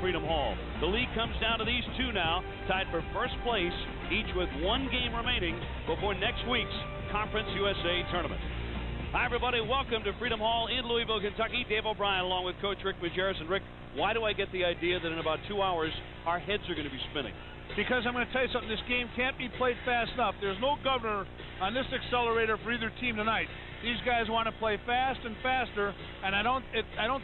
Freedom Hall. The league comes down to these two now, tied for first place, each with one game remaining before next week's Conference USA tournament. Hi, everybody. Welcome to Freedom Hall in Louisville, Kentucky. Dave O'Brien along with Coach Rick Majerus. And Rick, why do I get the idea that in about 2 hours our heads are going to be spinning? Because I'm going to tell you something, this game can't be played fast enough. There's no governor on this accelerator for either team tonight. These guys want to play fast and faster, and I don't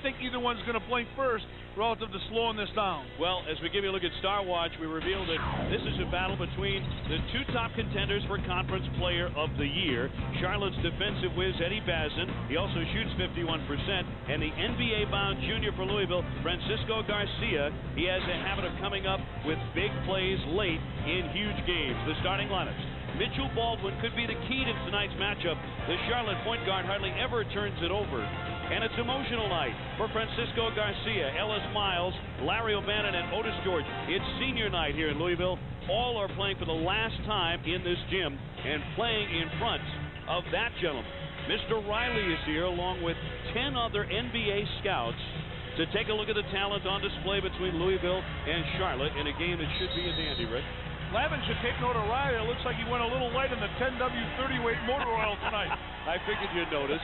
think either one's going to blink first relative to slowing this down. Well, as we give you a look at Star Watch, we revealed that this is a battle between the two top contenders for Conference Player of the Year. Charlotte's defensive whiz, Eddie Bazin. He also shoots 51%. And the NBA-bound junior for Louisville, Francisco Garcia. He has a habit of coming up with big plays late in huge games. The starting lineups. Mitchell Baldwin could be the key to tonight's matchup. The Charlotte point guard hardly ever turns it over. And it's emotional night for Francisco Garcia, Ellis Myles, Larry O'Bannon, and Otis George. It's senior night here in Louisville. All are playing for the last time in this gym and playing in front of that gentleman. Mr. Riley is here along with 10 other NBA scouts to take a look at the talent on display between Louisville and Charlotte in a game that should be a dandy, Rick. Lavin should take note of Riley. It looks like he went a little light in the 10W30 weight motor oil tonight. I figured you'd notice.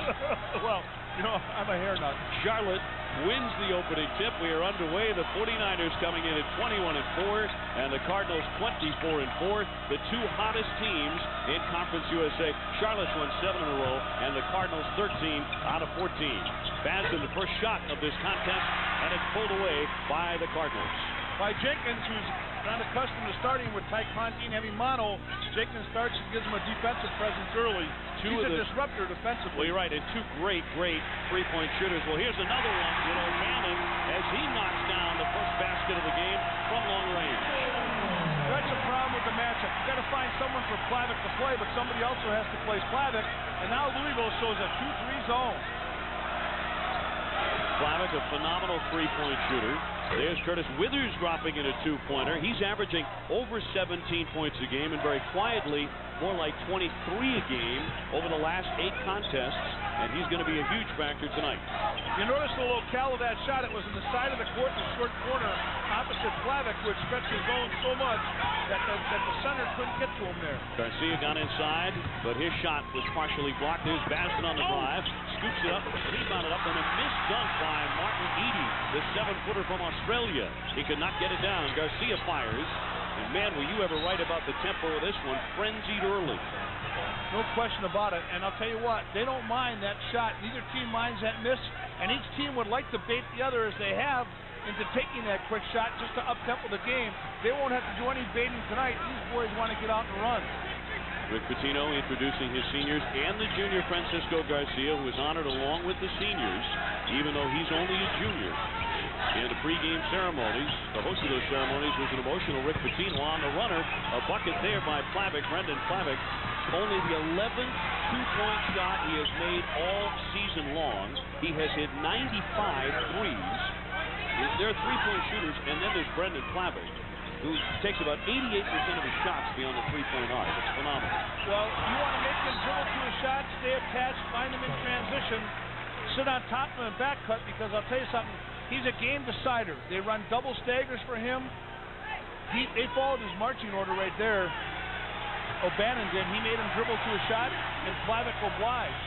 Well, you know, I'm a hair nut. Charlotte wins the opening tip. We are underway. The 49ers coming in at 21-4, and the Cardinals 24-4. The two hottest teams in Conference USA. Charlotte's won 7 in a row, and the Cardinals 13 out of 14. Bazin, the first shot of this contest, and it's pulled away by the Cardinals. By Jenkins, who's not accustomed to starting with Taquan Dean heavy mono. Jenkins starts and gives him a defensive presence early. He's a disruptor defensively. Well, you're right, and two great three-point shooters. Well, here's another one with O'Bannon as he knocks down the first basket of the game from long range. That's a problem with the matchup. You've got to find someone for Plavic to play, but somebody also has to play Plavic. And now Louisville shows a 2-3 zone. Plavic, a phenomenal three-point shooter. There's Curtis Withers dropping in a two-pointer. He's averaging over 17 points a game, and very quietly, more like 23 a game over the last 8 contests, and he's going to be a huge factor tonight. You notice the locale of that shot. It was in the side of the court in the short corner opposite Plavic, which stretched his zone so much that the center couldn't get to him there. Garcia got inside, but his shot was partially blocked. There's Bazin on the drive, scoops it up, rebounded up, and a missed dunk by Martin Eady, the 7-footer from Australia. He could not get it down. Garcia fires. And man, were you ever right about the tempo of this one? Frenzied early. No question about it. And I'll tell you what, they don't mind that shot. Neither team minds that miss. And each team would like to bait the other as they have into taking that quick shot just to up-tempo the game. They won't have to do any baiting tonight. These boys want to get out and run. Rick Pitino introducing his seniors and the junior Francisco Garcia, who was honored along with the seniors, even though he's only a junior. In the pregame ceremonies, the host of those ceremonies was an emotional Rick Pitino on the runner. A bucket there by Plavic, Brendan Plavic. Only the 11th two-point shot he has made all season long. He has hit 95 threes. There are three-point shooters, and then there's Brendan Plavic, who takes about 88% of his shots beyond the three-point arc. It's phenomenal. Well, you want to make him dribble to a shot, stay attached, find him in transition, sit on top of him and back cut, because I'll tell you something, he's a game decider. They run double staggers for him. They followed his marching order right there. O'Bannon did. He made him dribble to a shot, and Plavic obliged.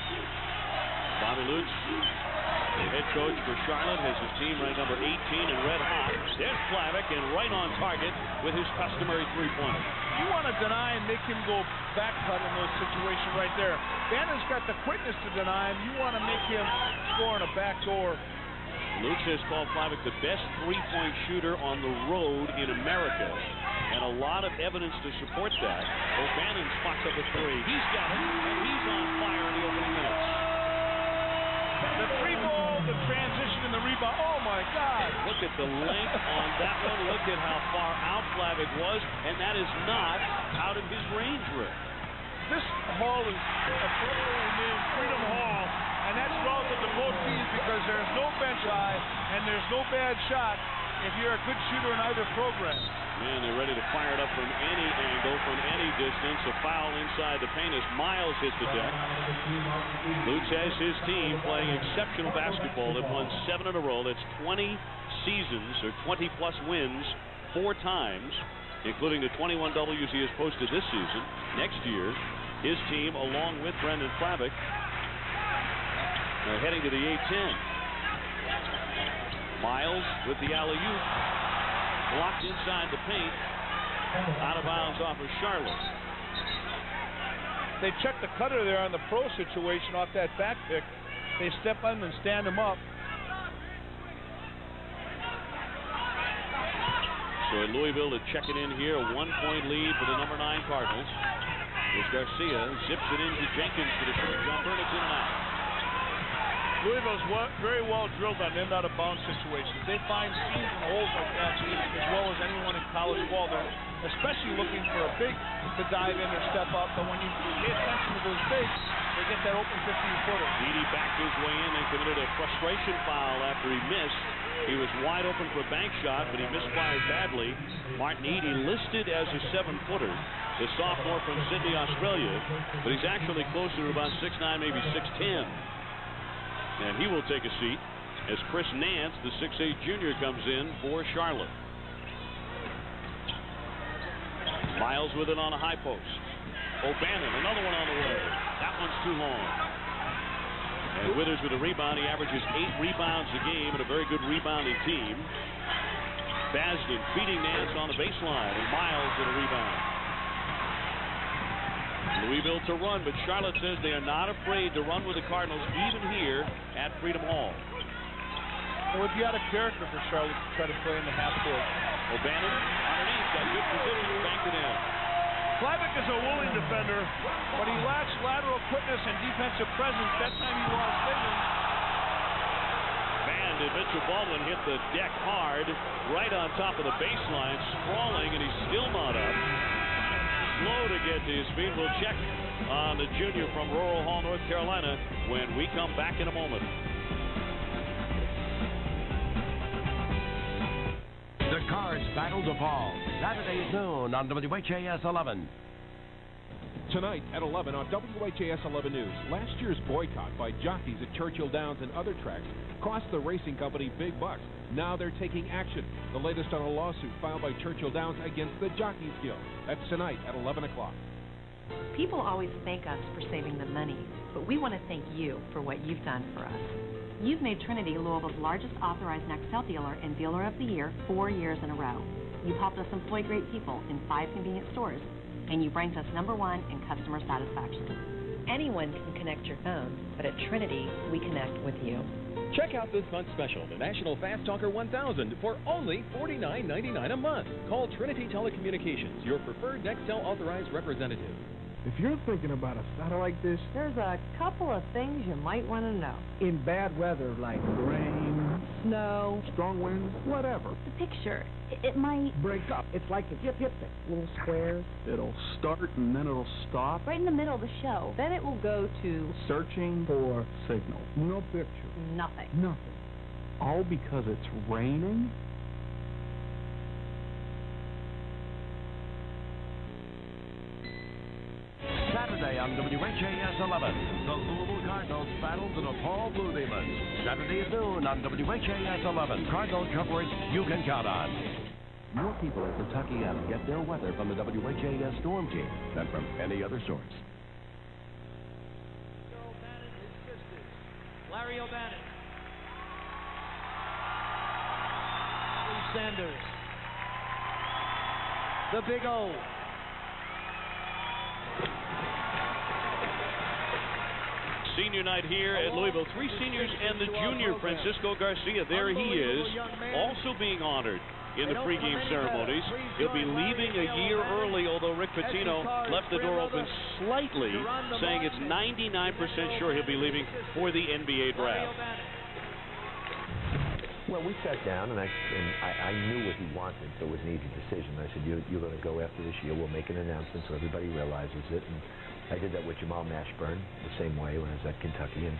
Bobby Lutz, the head coach for Charlotte, has his team ranked number 18 and red hot. There's Plavic, and right on target with his customary three-pointer. You want to deny and make him go back cut in those situations right there. Bannon's got the quickness to deny him. You want to make him score on a back door. Lutz has called Plavic the best three-point shooter on the road in America, and a lot of evidence to support that. O'Bannon spots up a three. He's got it, and he's on fire in the opening minutes. The three ball, the transition, and the rebound. Oh, my God. Look at the length on that one. Look at how far out Plavic was, and that is not out of his range, Rick. This hall is appropriately named Freedom Hall, and that's relative to both teams because there's no bench high and there's no bad shot if you're a good shooter in either program. Man, they're ready to fire it up from any angle, from any distance. A foul inside the paint as Myles hit the deck. Lutz has his team playing exceptional basketball. They've won 7 in a row. That's 20 seasons, or 20-plus wins 4 times, including the 21 W's he has posted this season. Next year, his team, along with Brendan Flavick, are heading to the A-10. Myles with the alley-oop. Blocked inside the paint. Out of bounds off of Charlotte. They check the cutter there on the pro situation off that back pick. They step on him and stand him up. So Louisville to check it in here. A 1-point lead for the number 9 Cardinals. Here's Garcia. Zips it into Jenkins for the short jumper, and it's in and out. Louisville's very well drilled on in out of bounds situations. They find seams and holes like that as well as anyone in college ball. They're especially looking for a big to dive in or step up. But when you pay attention to those bigs, they get that open 15-footer. Edey backed his way in and committed a frustration foul after he missed. He was wide open for a bank shot, but he misfired badly. Martin Edey listed as a 7-footer. The sophomore from Sydney, Australia, but he's actually closer to about 6'9", maybe 6'10". And he will take a seat as Chris Nance, the 6'8 junior, comes in for Charlotte. Myles with it on a high post. O'Bannon, another one on the way. That one's too long. And Withers with a rebound. He averages 8 rebounds a game and a very good rebounding team. Basden feeding Nance on the baseline, and Myles with a rebound. Louisville to run, but Charlotte says they are not afraid to run with the Cardinals even here at Freedom Hall. Well, it'd be out of character for Charlotte to try to play in the half court. O'Bannon underneath, got good position, banked it in. Flavick is a willing defender, but he lacks lateral quickness and defensive presence. That time he lost vision. Man, did Mitchell Baldwin hit the deck hard, right on top of the baseline, sprawling, and he's still not up. Slow to get to his feet. We'll check on the junior from Rural Hall, North Carolina, when we come back in a moment. The Cards Battle to Fall, Saturday noon on WHAS 11. Tonight at 11 on WHAS 11 News. Last year's boycott by jockeys at Churchill Downs and other tracks cost the racing company big bucks. Now they're taking action. The latest on a lawsuit filed by Churchill Downs against the Jockeys Guild. That's tonight at 11 o'clock. People always thank us for saving them money, but we want to thank you for what you've done for us. You've made Trinity Louisville's largest authorized Nextel dealer and Dealer of the Year 4 years in a row. You've helped us employ great people in 5 convenient stores, and you've ranked us #1 in customer satisfaction. Anyone can connect your phone, but at Trinity, we connect with you. Check out this month's special, the National Fast Talker 1000, for only $49.99 a month. Call Trinity Telecommunications, your preferred Nextel authorized representative. If you're thinking about a saddle like this, there's a couple of things you might want to know. In bad weather like rain, snow, strong winds, whatever, the picture, it might break up. It's like the hip thing. Little squares. It'll start and then it'll stop. Right in the middle of the show. Then it will go to searching for signal. No picture. Nothing. Nothing. All because it's raining? Saturday on WHAS 11, the Louisville Cardinals battle the DePaul Blue Demons. Saturday at noon on WHAS 11. Cardinal coverage you can count on. More people at Kentucky M get their weather from the WHAS Storm Team than from any other source. Larry O'Bannon. Lee Sanders. The Big O. Senior night here at Louisville. 3 seniors and the junior, Francisco Garcia. There he is, also being honored in the pregame ceremonies. He'll be leaving a year early, although Rick Pitino left the door open slightly, saying it's 99% sure he'll be leaving for the NBA draft. Well, we sat down, and I knew what he wanted, so it was an easy decision. I said, you're going to go after this year. We'll make an announcement so everybody realizes it. And I did that with Jamal Mashburn the same way when I was at Kentucky. And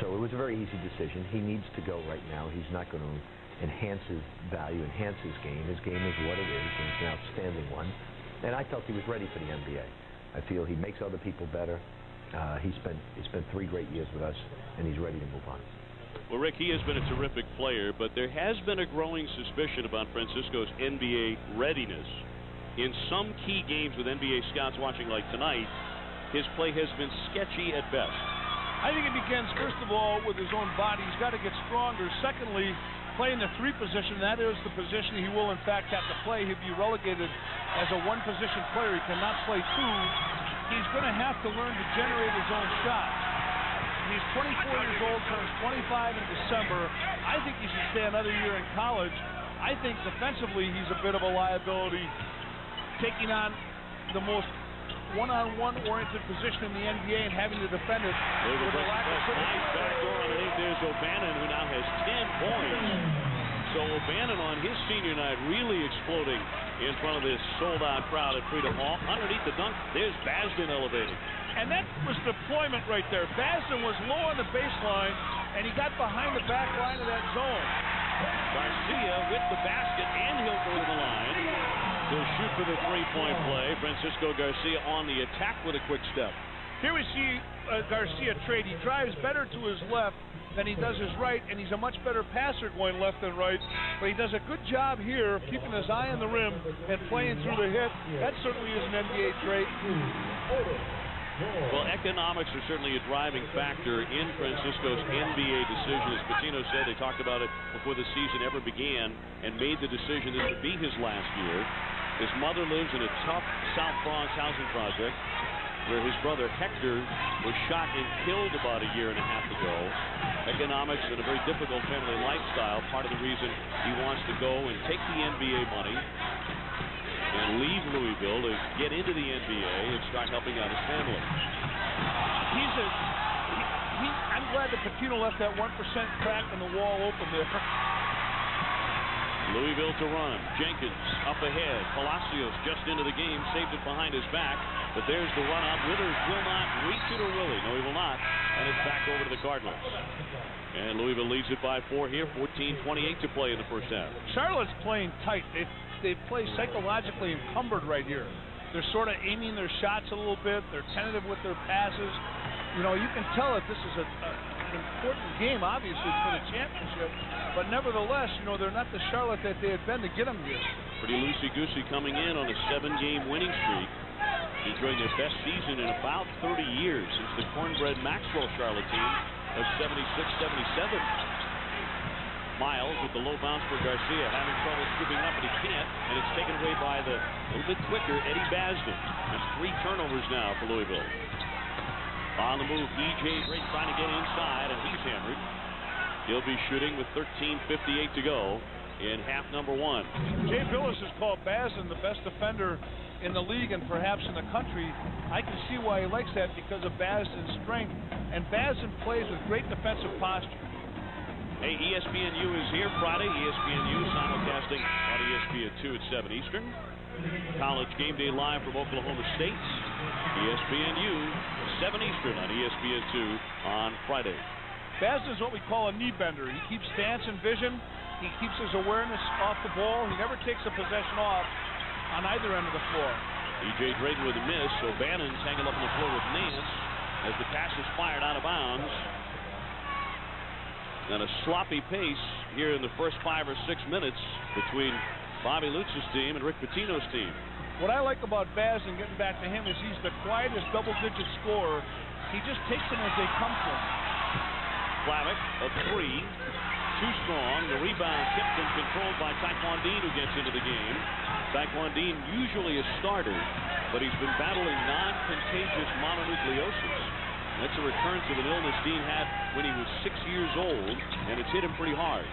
so it was a very easy decision. He needs to go right now. He's not going to enhance his value, enhance his game. His game is what it is, and it's an outstanding one. And I felt he was ready for the NBA. I feel he makes other people better. He spent 3 great years with us, and he's ready to move on. Well, Rick, he has been a terrific player, but there has been a growing suspicion about Francisco's NBA readiness. In some key games with NBA scouts watching like tonight, his play has been sketchy at best. I think it begins, first of all, with his own body. He's got to get stronger. Secondly, playing the 3 position, that is the position he will, in fact, have to play. He'll be relegated as a 1-position player. He cannot play 2. He's going to have to learn to generate his own shot. He's 24 years old, turns 25 in December. I think he should stay another year in college. I think defensively he's a bit of a liability, taking on the most one-on-one oriented position in the NBA and having to defend it with a lack of nice backdoor underneath. There's O'Bannon, who now has 10 points. So O'Bannon on his senior night really exploding in front of this sold-out crowd at Freedom Hall. Underneath the dunk, there's Basden elevating. And that was deployment right there. Basden was low on the baseline, and he got behind the back line of that zone. Garcia with the basket, and he'll go to the line. He'll shoot for the 3-point play. Francisco Garcia on the attack with a quick step. Here we see Garcia trade. He drives better to his left than he does his right, and he's a much better passer going left than right. But he does a good job here of keeping his eye on the rim and playing through the hit. That certainly is an NBA trait. Well, economics are certainly a driving factor in Francisco's NBA decision. As Patino said, they talked about it before the season ever began and made the decision this would be his last year. His mother lives in a tough South Bronx housing project where his brother Hector was shot and killed about a year and a half ago. Economics and a very difficult family lifestyle, part of the reason he wants to go and take the NBA money and leave Louisville to get into the NBA and start helping out his family. I'm glad that Patino left that 1% crack in the wall open there. Louisville to run. Jenkins up ahead. Palacios just into the game, saved it behind his back. But there's the run out. Withers will not reach it, or will he? No, he will not. And it's back over to the Cardinals. And Louisville leads it by 4 here. 14:28 to play in the first half. Charlotte's playing tight. They play psychologically encumbered right here. They're sort of aiming their shots a little bit. They're tentative with their passes. You know, you can tell that this is an important game, obviously, for the championship. But nevertheless, you know, they're not the Charlotte that they had been to get them here. Pretty loosey-goosey coming in on a 7-game winning streak. Enjoying their best season in about 30 years since the Cornbread Maxwell Charlotte team of 76-77. Myles with the low bounce for Garcia, having trouble scooping up, but he can't, and it's taken away by the little bit quicker Eddie Basden. There's 3 turnovers now for Louisville. On the move, E.J. Drake trying to get inside, and he's hammered. He'll be shooting with 13:58 to go in half number 1. Jay Billis has called Basden the best defender in the league and perhaps in the country. I can see why he likes that because of Basden's strength, and Basden plays with great defensive posture. Hey, ESPNU is here Friday. ESPNU simulcasting on ESPN2 at 7 Eastern. College Game Day live from Oklahoma State. ESPNU, 7 Eastern on ESPN2 on Friday. Basden is what we call a knee bender. He keeps stance and vision. He keeps his awareness off the ball. He never takes a possession off on either end of the floor. E.J. Drayton with a miss. O'Bannon's hanging up on the floor with Nance as the pass is fired out of bounds. And a sloppy pace here in the first 5 or 6 minutes between Bobby Lutz's team and Rick Pitino's team. What I like about Basden, getting back to him, is he's the quietest double-digit scorer. He just takes them as they come to him. Slavic, a 3. Too strong. The rebound tipped and controlled by Taquan Dean, who gets into the game. Taquan Dean, usually a starter, but he's been battling non-contagious mononucleosis. That's a recurrence of an illness Dean had when he was 6 years old, and it's hit him pretty hard.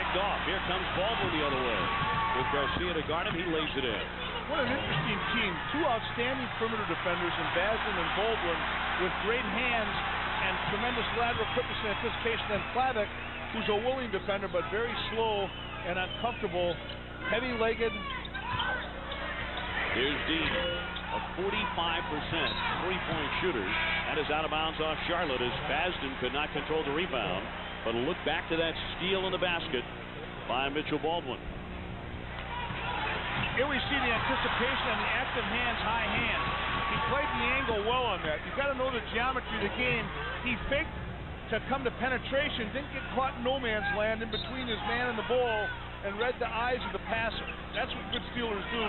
Picked off. Here comes Baldwin the other way. With Garcia to guard him, he lays it in. What an interesting team. 2 outstanding perimeter defenders in Basden and Baldwin with great hands and tremendous lateral quickness and anticipation. And Slavic, who's a willing defender but very slow and uncomfortable, heavy-legged. Here's Dean, a 45% three-point shooter. That is out of bounds off Charlotte as Basden could not control the rebound. But a look back to that steal in the basket by Mitchell Baldwin. Here we see the anticipation on the active hands, high hands. He played the angle well on that. You've got to know the geometry of the game. He faked to come to penetration, didn't get caught in no man's land in between his man and the ball, and read the eyes of the passer. That's what good stealers do.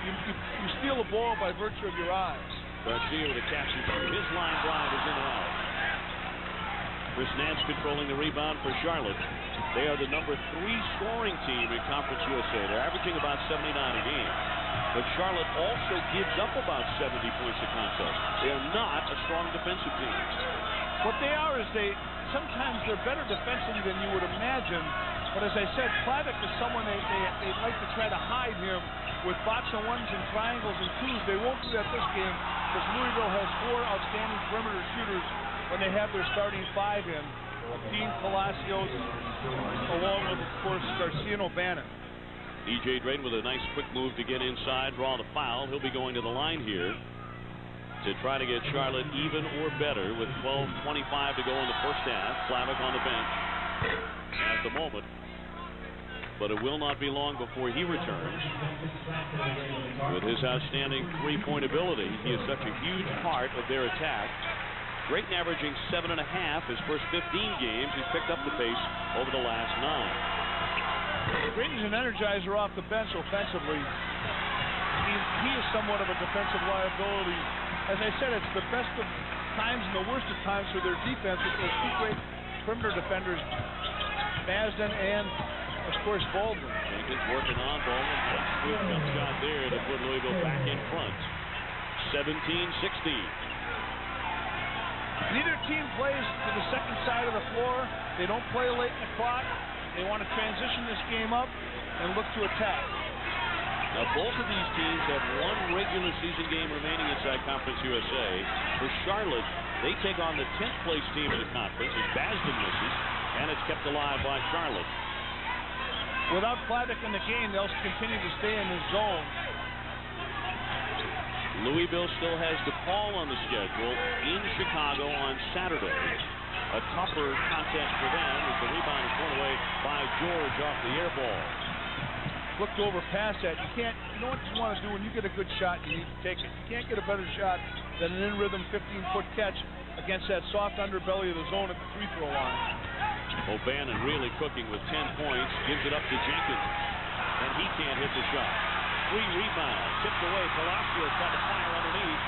You steal the ball by virtue of your eyes. Garcia with a catch and shoot. His line drive is in and out. Chris Nance controlling the rebound for Charlotte. They are the number 3 scoring team in Conference USA. They're averaging about 79 a game. But Charlotte also gives up about 70 points a contest. They are not a strong defensive team. What they are is sometimes they're better defensively than you would imagine. But as I said, Plavik is someone they like to try to hide him with box and ones and triangles and twos. They won't do that this game because Louisville has 4 outstanding perimeter shooters when they have their starting 5 in. Dean, Palacios, along with, of course, Garcia and O'Bannon. E.J. Drayton with a nice quick move to get inside, draw the foul. He'll be going to the line here to try to get Charlotte even or better with 12:25 to go in the first half. Plavik on the bench at the moment. But it will not be long before he returns. With his outstanding three-point ability, he is such a huge part of their attack. Drayton averaging 7.5 his first 15 games. He's picked up the pace over the last 9. Drayton's an energizer off the bench offensively. He is somewhat of a defensive liability. As I said, it's the best of times and the worst of times for their defense with those 2 great perimeter defenders, Masden and, of course, Baldwin. Jenkins working on Baldwin. Good jump shot there to put Louisville back in front. 17-16. Neither team plays to the second side of the floor. They don't play late in the clock. They want to transition this game up and look to attack. Now, both of these teams have 1 regular season game remaining inside Conference USA. For Charlotte, they take on the 10th place team in the conference as Basden misses, and it's kept alive by Charlotte. Without Plavik in the game, they'll continue to stay in the zone. Louisville still has DePaul on the schedule in Chicago on Saturday. A tougher contest for them as the rebound is thrown away by George off the air ball. Looked over past that. You know what you want to do when you get a good shot, you need to take it. You can't get a better shot than an in-rhythm 15-foot catch against that soft underbelly of the zone at the free throw line. O'Bannon really cooking with 10 points. Gives it up to Jenkins, and he can't hit the shot. 3 rebounds, tipped away. Palacios tried to fire underneath,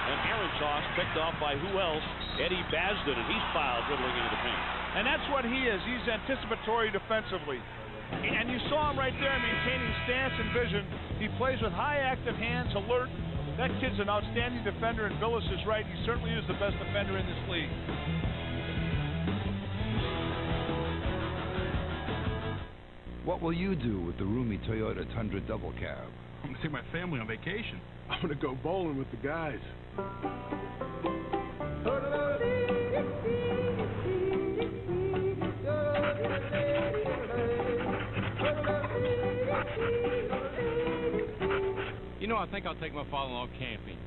and Aaron toss picked off by who else? Eddie Basden, and he's fouled dribbling into the paint. And that's what he is. He's anticipatory defensively. And you saw him right there maintaining stance and vision. He plays with high active hands, alert. That kid's an outstanding defender, and Billis is right. He certainly is the best defender in this league. What will you do with the roomy Toyota Tundra double cab? I'm going to take my family on vacation. I'm going to go bowling with the guys. You know, I think I'll take my father-in-law camping.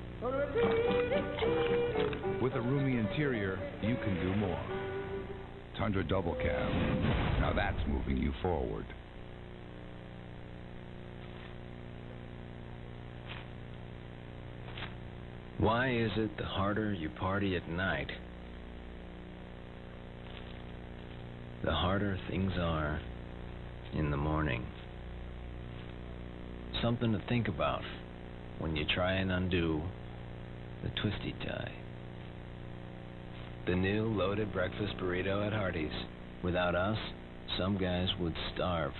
With a roomy interior, you can do more. Tundra double cab. Now that's moving you forward. Why is it the harder you party at night, the harder things are in the morning? Something to think about when you try and undo the twisty tie. The new loaded breakfast burrito at Hardee's. Without us, some guys would starve.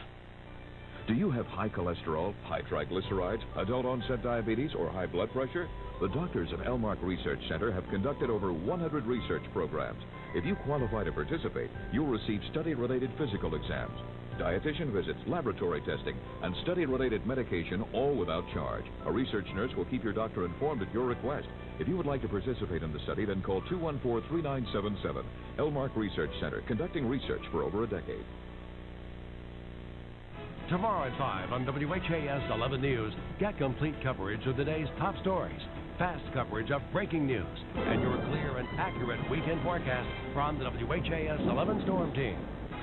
Do you have high cholesterol, high triglycerides, adult onset diabetes, or high blood pressure? The doctors at Elmark Research Center have conducted over 100 research programs. If you qualify to participate, you'll receive study-related physical exams, dietitian visits, laboratory testing, and study-related medication, all without charge. A research nurse will keep your doctor informed at your request. If you would like to participate in the study, then call 214-3977. Elmark Research Center, conducting research for over a decade. Tomorrow at 5 on WHAS 11 News, get complete coverage of the day's top stories. fast coverage of breaking news, and your clear and accurate weekend forecast from the WHAS 11 Storm Team.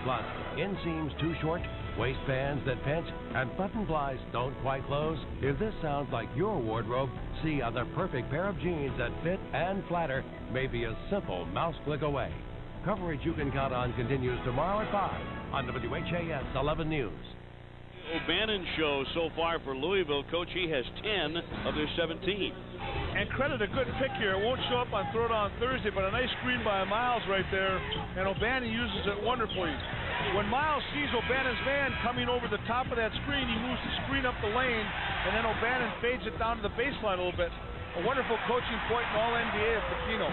Plus, inseams too short, waistbands that pinch, and button plies don't quite close. If this sounds like your wardrobe, see how the perfect pair of jeans that fit and flatter may be a simple mouse click away. Coverage you can count on continues tomorrow at 5 on WHAS 11 News. O'Bannon show so far for Louisville. Coach, he has 10 of their 17. And credit a good pick here. It won't show up on Throwdown Thursday, but a nice screen by Myles right there. And O'Bannon uses it wonderfully. When Myles sees O'Bannon's man coming over the top of that screen, he moves the screen up the lane, and then O'Bannon fades it down to the baseline a little bit. A wonderful coaching point in All-NBA of Patino.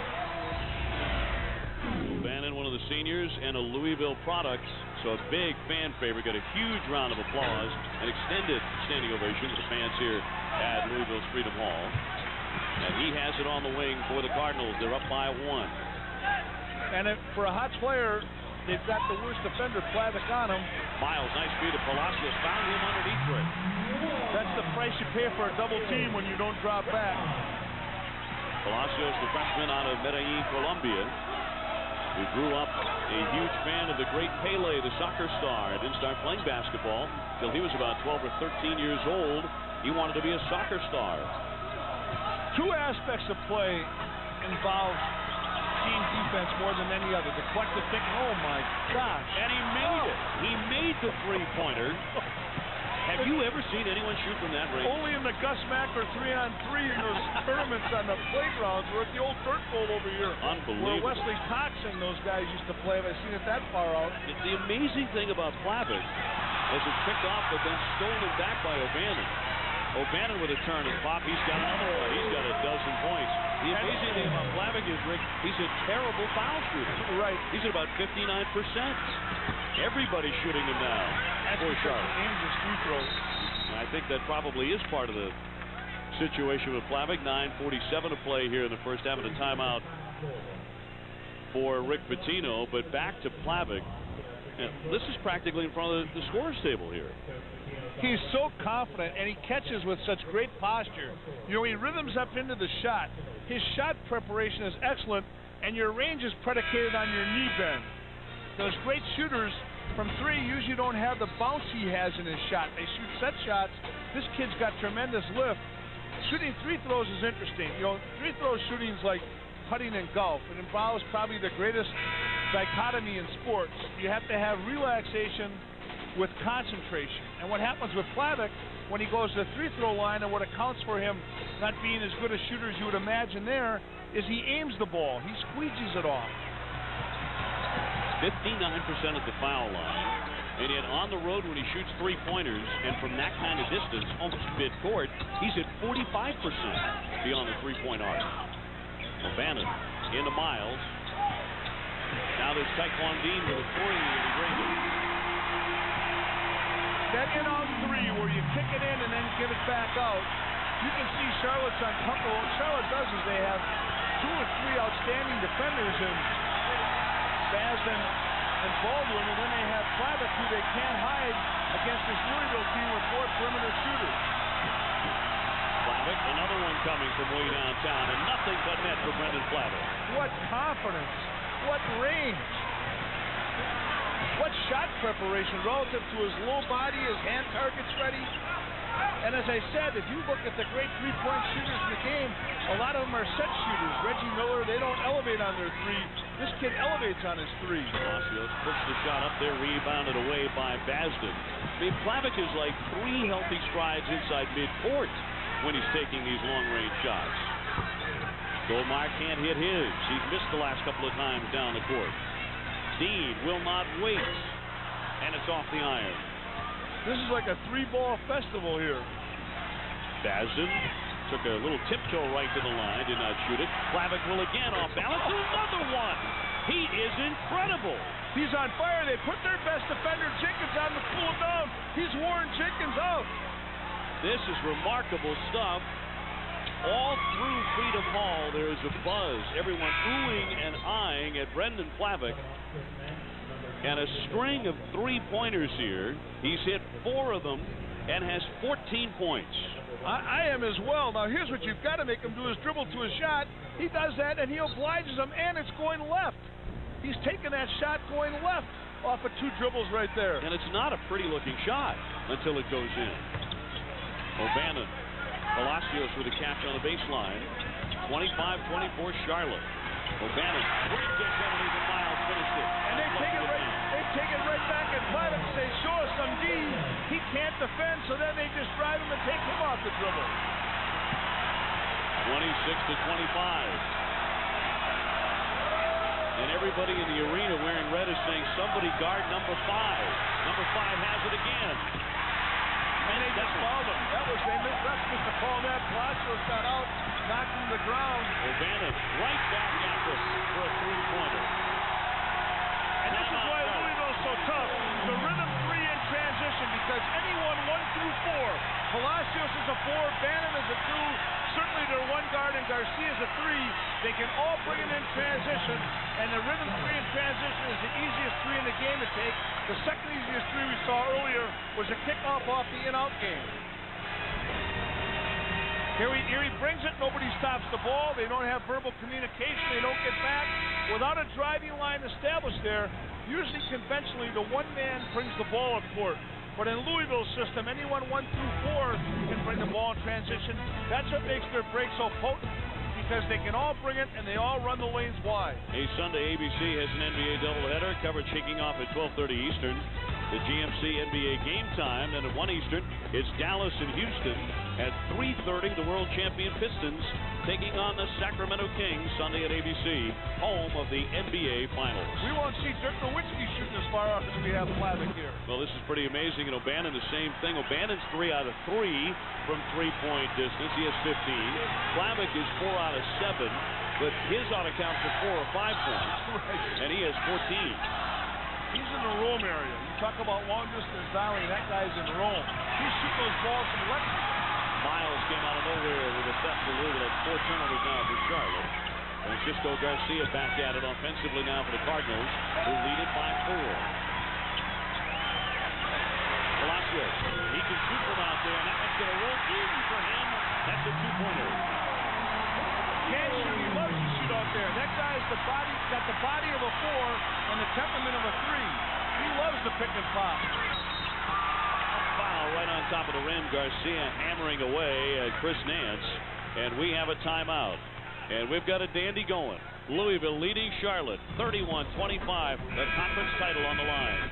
O'Bannon, one of the seniors, and a Louisville product. So a big fan favorite, got a huge round of applause, an extended standing ovation to the fans here at Louisville's Freedom Hall. And he has it on the wing for the Cardinals. They're up by 1. And for a hot player, they've got the worst defender, Plavic, on him. Myles, nice feed to Palacios, found him underneath Rick. That's the price you pay for a double team when you don't drop back. Palacios, the freshman out of Medellin, Colombia, who grew up a huge fan of the great Pele, the soccer star. Didn't start playing basketball till he was about 12 or 13 years old. He wanted to be a soccer star. Two aspects of play involve team defense more than any other. The collective thinking, oh my gosh. And he made it. He made the three-pointer. Have you ever seen anyone shoot from that range? Only in the Gus Macker 3-on-3 in those tournaments on the playgrounds. We're at the old dirt bowl over here. Unbelievable. Where Wesley Cox and those guys used to play. Have I seen it that far out? The amazing thing about Plavic is it's picked off but then stolen back by O'Bannon. O'Bannon with a turn and pop. He's got another one. He's got a dozen points. The amazing thing about Plavic is, Rick, he's a terrible foul shooter. Right. He's at about 59%. Everybody's shooting him now. That's for because Charlotte. he aims his free throws. I think that probably is part of the situation with Plavic. 9:47 to play here in the first half of the timeout for Rick Pitino. But back to Plavic. This is practically in front of the scorer's table here. He's so confident, and he catches with such great posture. You know, he rhythms up into the shot. His shot preparation is excellent, and your range is predicated on your knee bend. Those great shooters from three usually don't have the bounce he has in his shot. They shoot set shots. This kid's got tremendous lift. Shooting free throws is interesting. You know, free throw shooting is like putting in golf. It involves probably the greatest dichotomy in sports. You have to have relaxation with concentration. And what happens with Plavic when he goes to the free throw line, and what accounts for him not being as good a shooter as you would imagine there, is he aims the ball. He squeegees it off. 59% at the foul line. And yet on the road when he shoots three-pointers, and from that kind of distance, almost mid-court, he's at 45% beyond the three-point arc. O'Bannon into Myles. Now there's Taquan Dean with a three in the ring. That in-out three where you kick it in and then give it back out. You can see Charlotte's uncomfortable. What Charlotte does is they have two or three outstanding defenders in Basden and Baldwin, and then they have Plavic, who they can't hide against this Louisville team with four perimeter shooters. Plavic, another one coming from way downtown, and nothing but net for Brendan Plavic. What confidence, what range, what shot preparation relative to his low body, his hand targets ready. And as I said, if you look at the great three-point shooters in the game, a lot of them are set shooters. Reggie Miller, they don't elevate on their three. This kid elevates on his three. Palacios puts the shot up there, rebounded away by Basden. I mean, Plavic is like 3 healthy strides inside midcourt when he's taking these long-range shots. Goldmeyer can't hit his. He's missed the last couple of times down the court. Dean will not wait, and it's off the iron. This is like a three-ball festival here. Basden took a little tiptoe right to the line, did not shoot it. Plavic will again off balance. Another one. He is incredible. He's on fire. They put their best defender, Jenkins, on to cool him down. He's worn Jenkins out. This is remarkable stuff. All through Freedom Hall, there is a buzz. Everyone oohing and eyeing at Brendan Plavic. And a string of three-pointers here. He's hit 4 of them and has 14 points. I am as well. Now, here's what you've got to make him do is dribble to a shot. He does that, and he obliges him, and it's going left. He's taking that shot going left off of 2 dribbles right there. And it's not a pretty-looking shot until it goes in. O'Bannon. Palacios with a catch on the baseline. 25-24 Charlotte. O'Bannon. Great dish underneath, and Myles finished it. And they take it right back at Private and say, show us some D. He can't defend, so then they just drive him and take him off the dribble. 26-25. And everybody in the arena wearing red is saying, somebody guard number 5. Number 5 has it again. And they just fouled him. That's just a call that. Palacios got out, knocked him to the ground. O'Bannon right back after for a 3-pointer. And this is why Louisville's so tough. The rhythm 3 in transition, because anyone 1 through 4. Palacios is a 4, Bannon is a 2. Certainly their 1 guard and Garcia is a 3. They can all bring it in transition, and the rhythm 3 in transition is the easiest 3 in the game to take. The second easiest 3 we saw earlier was a kickoff off the in-out game. Here he brings it, nobody stops the ball, they don't have verbal communication, they don't get back. Without a driving line established there, usually conventionally the 1 man brings the ball up court. But in Louisville's system, anyone 1 through 4 can bring the ball in transition. That's what makes their break so potent, because they can all bring it and they all run the lanes wide. A Sunday ABC has an NBA doubleheader. Coverage kicking off at 12:30 Eastern. The GMC NBA Game Time, and at 1 Eastern, it's Dallas and Houston. At 3:30, the world champion Pistons taking on the Sacramento Kings Sunday at ABC, home of the NBA Finals. We won't see Dirk Nowitzki shooting as far off as we have Flavic here. Well, this is pretty amazing. And O'Bannon, the same thing. O'Bannon's 3 out of 3 from three-point distance. He has 15. Flavic is 4 out of 7, but his ought to count for 4 or 5 points, and he has 14. He's in the Rome area. You talk about long distance dialing, that guy's in Rome. He's shooting those balls from Lexington. Myles came out of nowhere with a theft for Louisville. That's 4 turnovers now for Charlotte. Francisco Garcia back at it offensively now for the Cardinals, who lead it by 4. Palacios, he can shoot from out there, and that one's going to roll in for him. That's a 2-pointer. Can't shoot. He loves to shoot out there. That guy's got the body of a 4 and the temperament of a 3. He loves to pick and pop. Foul right on top of the rim. Garcia hammering away at Chris Nance, and we have a timeout. And we've got a dandy going. Louisville leading Charlotte 31-25. The conference title on the line.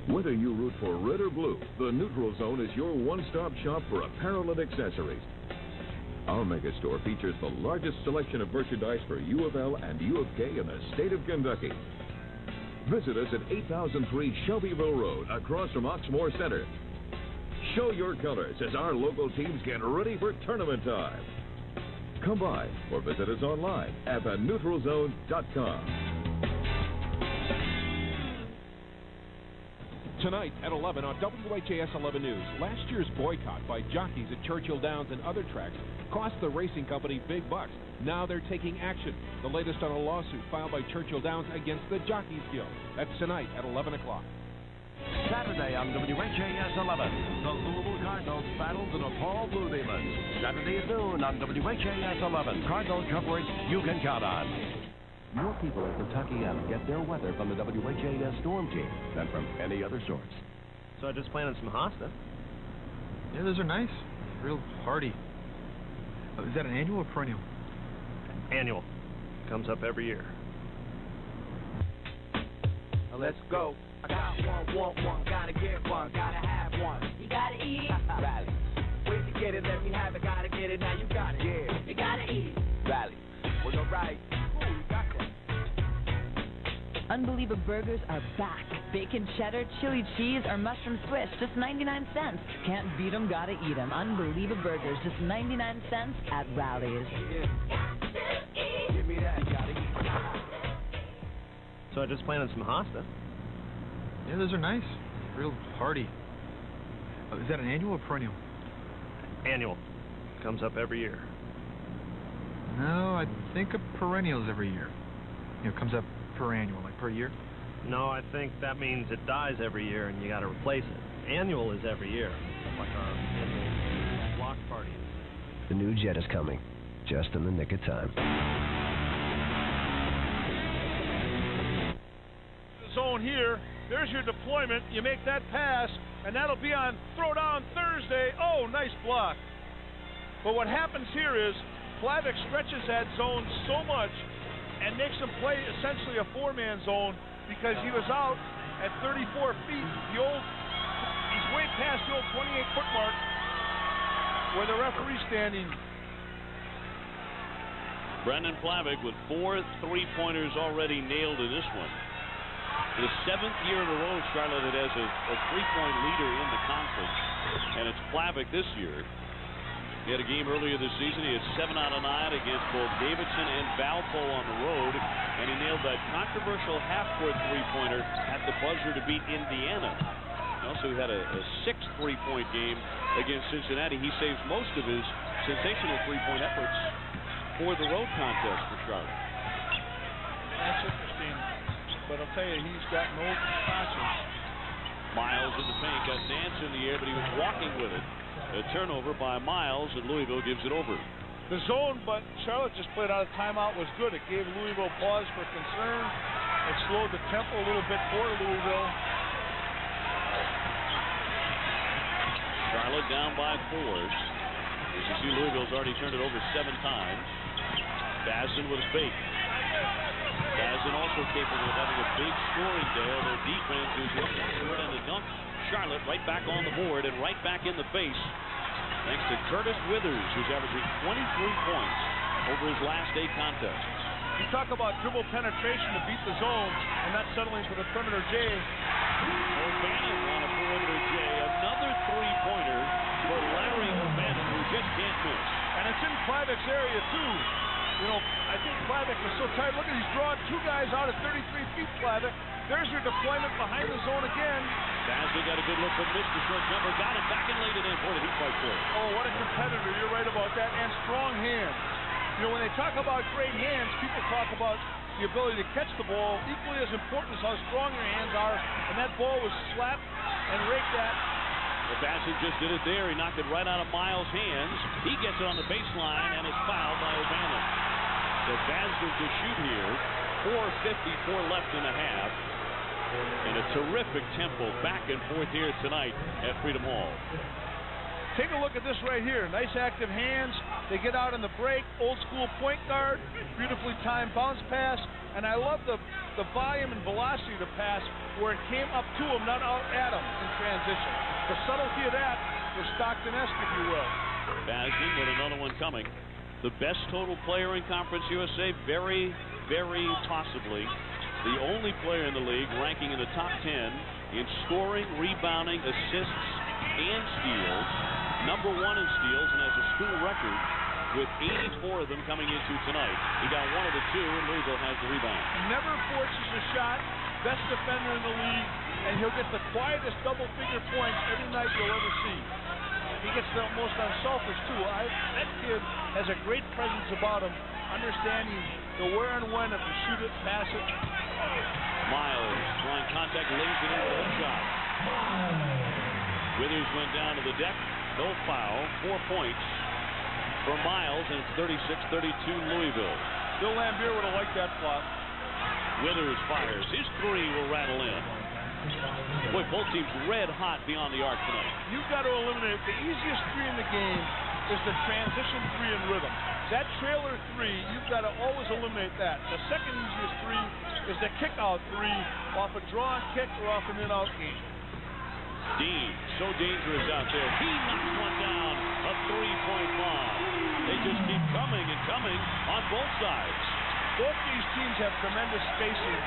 Whether you root for red or blue, the Neutral Zone is your one-stop shop for apparel and accessories. Our mega store features the largest selection of merchandise for U of L and U of K in the state of Kentucky. Visit us at 8003 Shelbyville Road, across from Oxmoor Center. Show your colors as our local teams get ready for tournament time. Come by or visit us online at theneutralzone.com. Tonight at 11 on WHAS 11 News, last year's boycott by jockeys at Churchill Downs and other tracks cost the racing company big bucks. Now they're taking action. The latest on a lawsuit filed by Churchill Downs against the Jockeys Guild. That's tonight at 11 o'clock. Saturday on WHAS 11, the Louisville Cardinals battle the DePaul Blue Demons. Saturday at noon on WHAS 11, Cardinal coverage you can count on. More people in Kentucky get their weather from the WHAS Storm Team than from any other source. So I just planted some hosta. Yeah, those are nice. Real hardy. Is that an annual or perennial? Annual. Comes up every year. Let's go. I got one, gotta get one, gotta have one. You gotta eat. Rally. Wait to get it, let me have it, gotta get it, now you got it. Yeah. You gotta eat. Rally. Well, you're right. Ooh, you got that. Unbeliever Burgers are back. Bacon cheddar, chili cheese, or mushroom Swiss, just 99 cents. Can't beat them, gotta eat them. Unbeliever Burgers, just 99 cents at Rally's. Give me that, gotta eat. So I just planted some hosta. Yeah, those are nice. Real hardy. Is that an annual or perennial? Annual. Comes up every year. No, I think a perennial is every year. You know, comes up per annual, like per year. No, I think that means it dies every year and you got to replace it. Annual is every year, like our annual block party. The new jet is coming, just in the nick of time. Zone here. There's your deployment. You make that pass, and that'll be on throwdown Thursday. Oh, nice block. But what happens here is Plavik stretches that zone so much and makes him play essentially a four-man zone because he was out at 34 feet. He's way past the old 28-foot mark where the referee's standing. Brendan Plavik with 4 3-pointers already nailed in this one. The 7th year in a row Charlotte has a 3-point leader in the conference, and it's Plavik this year. He had a game earlier this season. He had 7 out of 9 against both Davidson and Valpo on the road, and he nailed that controversial half-court 3-pointer at the buzzer to beat Indiana. He also had a 6th 3-point game against Cincinnati. He saves most of his sensational 3-point efforts for the road contest for Charlotte. That's interesting, but I'll tell you, he's got no conscience. Myles in the paint, got Nance in the air, but he was walking with it. A turnover by Myles, and Louisville gives it over. The zone, but Charlotte just played out of timeout, was good. It gave Louisville pause for concern. It slowed the tempo a little bit for Louisville. Charlotte down by 4. As you see, Louisville's already turned it over 7 times. Bazin with a fake. Bazin also capable of having a big scoring day. Their defense is short and the dunk. Charlotte right back on the board and right back in the face, thanks to Curtis Withers, who's averaging 23 points over his last 8 contests. You talk about dribble penetration to beat the zone and not settling for the perimeter J. O'Bannon on a perimeter J. Another 3-pointer for Larry O'Bannon, who just can't miss. And it's in Plavik's area, too. You know, I think Plavik was so tight. Look at, he's drawing 2 guys out at 33 feet, Plavik. There's your deployment behind the zone again. Bazin got a good look from missed the short jumper, got it back and laid it in. Boy, did he fight for it. Oh, what a competitor. You're right about that. And strong hands. You know, when they talk about great hands, people talk about the ability to catch the ball. Equally as important as how strong your hands are. And that ball was slapped and raked at. Well, Bazin just did it there. He knocked it right out of Myles' hands. He gets it on the baseline and is fouled by O'Bannon. So Bazin to shoot here. 4:54 left in the half. And a terrific tempo back and forth here tonight at Freedom Hall. Take a look at this right here. Nice active hands. They get out in the break. Old school point guard. Beautifully timed bounce pass. And I love the volume and velocity of the pass where it came up to him, not out at him in transition. The subtlety of that is Stockton-esque, if you will. Bazin with another one coming. The best total player in Conference USA, very, very possibly the only player in the league ranking in the top 10 in scoring, rebounding, assists, and steals. Number 1 in steals and has a school record with 84 of them coming into tonight. He got 1 of the 2, and Louisville has the rebound. Never forces a shot. Best defender in the league, and he'll get the quietest double-figure points every night you'll ever see. He gets the most unselfish, too. That kid has a great presence about him, understanding the where and when of to shoot it, pass it. Myles drawing contact, lays it into the shot. Withers went down to the deck, no foul, 4 points for Myles, and it's 36-32 Louisville. Bill Lambier would have liked that flop. Withers fires. His 3 will rattle in. Boy, both teams red hot beyond the arc tonight. You've got to eliminate the easiest 3 in the game is the transition 3 in rhythm. That trailer 3, you've got to always eliminate that. The second easiest 3 is the kick-out 3 off a draw and kick or off an in-out game. Dean, so dangerous out there. He knocks one down, a 3-point bomb. They just keep coming and coming on both sides. Both these teams have tremendous spacing.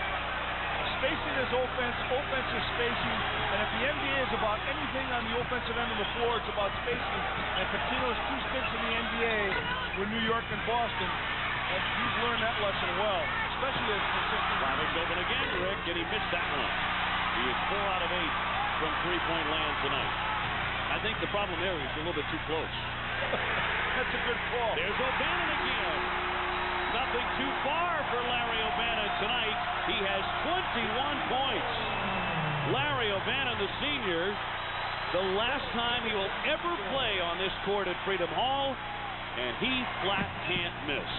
Spacing is offense, offense is spacing, and if the NBA is about anything on the offensive end of the floor, it's about spacing. And Pitino's 2 stints in the NBA were New York and Boston, and he's learned that lesson well, especially as consistent. Plavik open again, Rick, and he missed that one. He is 4 out of 8 from 3-point land tonight. I think the problem there is a little bit too close. That's a good call. There's O'Bannon again. nothing too far for Larry O'Bannon tonight. He has 21 points. Larry O'Bannon, the senior, the last time he will ever play on this court at Freedom Hall, and he flat can't miss.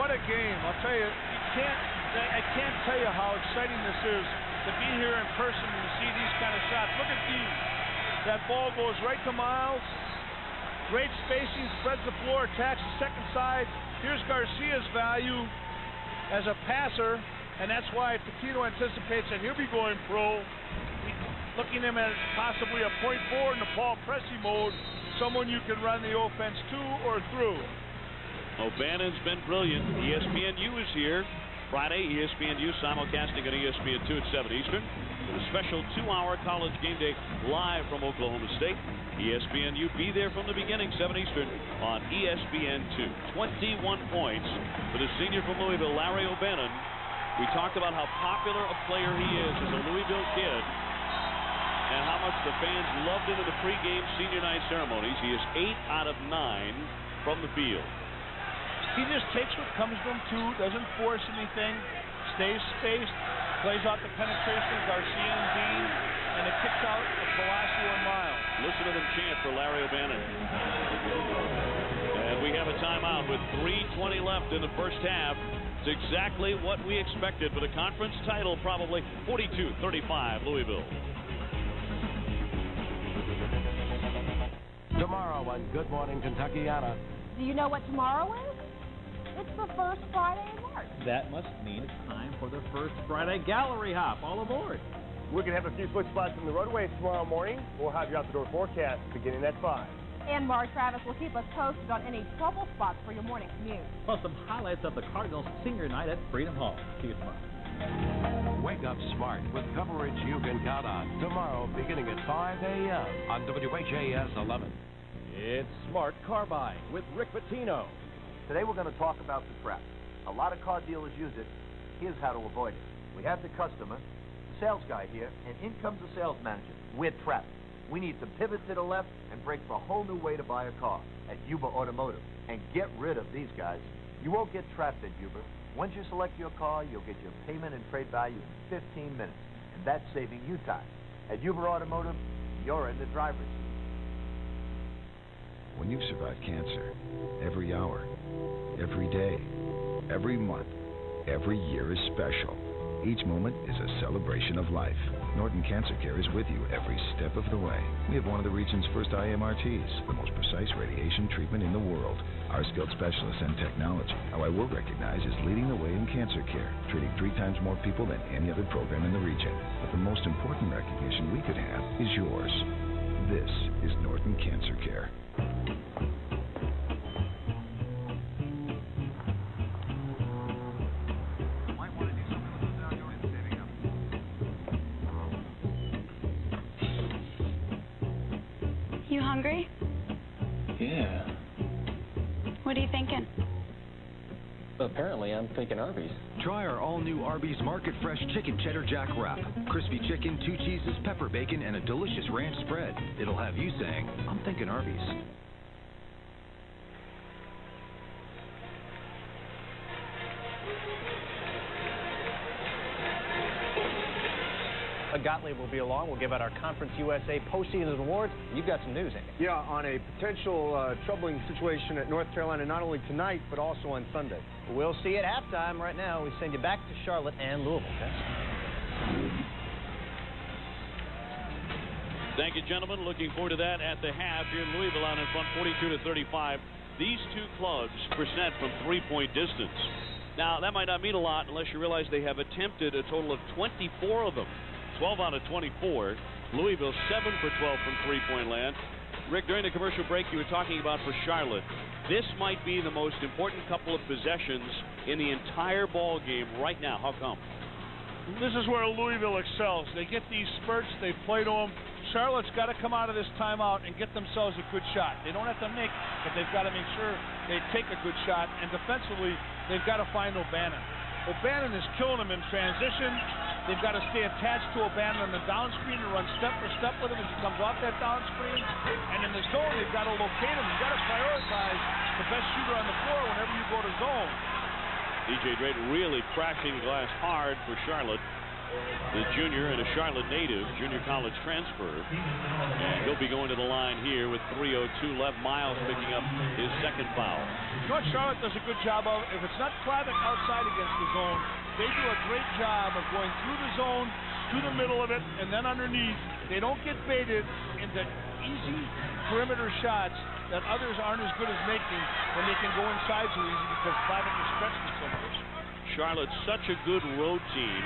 What a game. I'll tell you, I can't tell you how exciting this is to be here in person and to see these kind of shots. Look at Dean. That ball goes right to Myles. Great spacing, spreads the floor, attacks the second side. Here's Garcia's value as a passer, and that's why Patino anticipates that he'll be going pro. Looking at him as possibly a point forward in the Paul Pressey mode, someone you can run the offense to or through. O'Bannon's been brilliant. ESPNU is here. Friday, ESPNU simulcasting on ESPN2 at 7 Eastern. With a special 2-hour college game day live from Oklahoma State. ESPNU be there from the beginning, 7 Eastern on ESPN2. 21 points for the senior from Louisville, Larry O'Bannon. We talked about how popular a player he is as a Louisville kid and how much the fans loved him in the pregame senior night ceremonies. He is 8 out of 9 from the field. He just takes what comes to him, too, doesn't force anything, stays spaced, plays out the penetration of Garcia and Dean, and it kicks out of Palacio and Myles. Listen to them chant for Larry O'Bannon. And we have a timeout with 3:20 left in the first half. It's exactly what we expected for the conference title, probably 42-35 Louisville. Tomorrow on Good Morning Kentuckiana. Do you know what tomorrow is? It's the first Friday in March. That must mean it's time for the first Friday gallery hop. All aboard. We're going to have a few foot spots in the roadways tomorrow morning. We'll have your out-the-door forecast beginning at 5. And Mark Travis will keep us posted on any trouble spots for your morning commute. Plus some highlights of the Cardinals senior night at Freedom Hall. See you tomorrow. Wake up smart with coverage you can count on. Tomorrow beginning at 5 a.m. on WHAS 11. It's Smart Car Buying with Rick Pitino. Today we're going to talk about the trap. A lot of car dealers use it. Here's how to avoid it. We have the customer, the sales guy here, and in comes the sales manager. We're trapped. We need to pivot to the left and break for a whole new way to buy a car at Uber Automotive and get rid of these guys. You won't get trapped at Uber. Once you select your car, you'll get your payment and trade value in 15 minutes, and that's saving you time. At Uber Automotive, you're in the driver's seat. When you survive cancer, every hour, every day, every month, every year is special. Each moment is a celebration of life. Norton Cancer Care is with you every step of the way. We have one of the region's first IMRTs, the most precise radiation treatment in the world. Our skilled specialists and technology, how I will recognize, is leading the way in cancer care, treating 3 times more people than any other program in the region. But the most important recognition we could have is yours. This is Norton Cancer Care. You hungry? Yeah. What are you thinking? Apparently, I'm thinking Arby's. Try our all-new Arby's Market Fresh Chicken Cheddar Jack Wrap. Crispy chicken, 2 cheeses, pepper bacon, and a delicious ranch spread. It'll have you saying, I'm thinking Arby's. Gottlieb will be along. We'll give out our Conference USA postseason awards. You've got some news, Andy. Yeah, on a potential troubling situation at North Carolina, not only tonight, but also on Sunday. We'll see you at halftime. Right now, we send you back to Charlotte and Louisville. Thank you, gentlemen. Looking forward to that at the half here in Louisville out in front, 42-35. These two clubs percent from three-point distance. Now, that might not mean a lot unless you realize they have attempted a total of 24 of them. 12 out of 24. Louisville 7 for 12 from three-point land. Rick, during the commercial break, you were talking about for Charlotte, this might be the most important couple of possessions in the entire ball game right now. How come? This is where Louisville excels. They get these spurts. They play to them. Charlotte's got to come out of this timeout and get themselves a good shot. They don't have to make, but they've got to make sure they take a good shot. And defensively, they've got to find O'Bannon. O'Bannon is killing them in transition. They've got to stay attached to O'Bannon on the down screen and run step for step with him as he comes off that down screen. And in the zone, they've got to locate him. You've got to prioritize the best shooter on the floor whenever you go to zone. DJ Drayton really crashing glass hard for Charlotte. The junior and a Charlotte native, junior college transfer. And he'll be going to the line here with 3:02 left. Myles picking up his second foul. You know what Charlotte does a good job of? If it's not Klavic outside against the zone, they do a great job of going through the zone, to the middle of it, and then underneath. They don't get baited into easy perimeter shots that others aren't as good as making when they can go inside so easy because Klavic is stretching so much. Charlotte's such a good road team.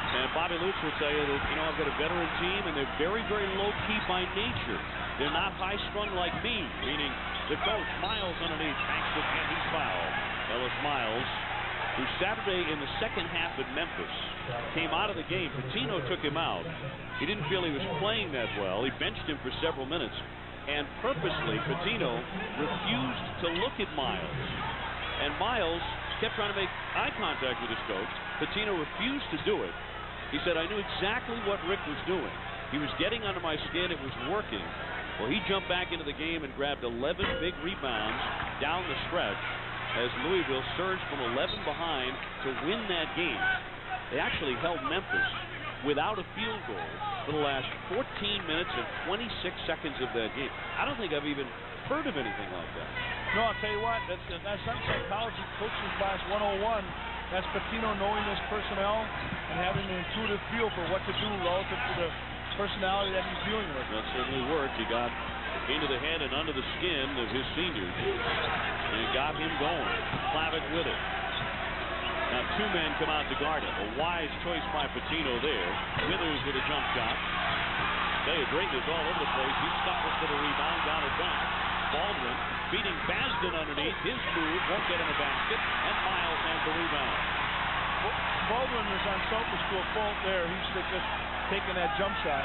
And Bobby Lutz will tell you that, I've got a veteran team, and they're very, very low-key by nature. They're not high-strung like me, meaning the coach, Myles underneath, banks it, and he's fouled. Ellis Myles, who Saturday in the second half at Memphis came out of the game. Patino took him out. He didn't feel he was playing that well. He benched him for several minutes. And purposely, Patino refused to look at Myles. And Myles kept trying to make eye contact with his coach. Patino refused to do it. He said, I knew exactly what Rick was doing. He was getting under my skin. It was working. Well, he jumped back into the game and grabbed 11 big rebounds down the stretch as Louisville surged from 11 behind to win that game. They actually held Memphis without a field goal for the last 14 minutes and 26 seconds of that game. I don't think I've even heard of anything like that. No, I'll tell you what, that's not psychology coaching class 101. That's Patino knowing his personnel and having an intuitive feel for what to do relative to the personality that he's dealing with. That certainly worked. He got into the head and under the skin of his seniors, and it got him going. Klavic with it. Now two men come out to guard it. A wise choice by Patino there. Withers with a jump shot. Drayton is all over the place. He scuffles for the rebound, got it back. Baldwin beating Basden underneath. His move won't get in the basket, and Myles has the rebound. Baldwin is on Selfish to a fault there. He should have just taken that jump shot.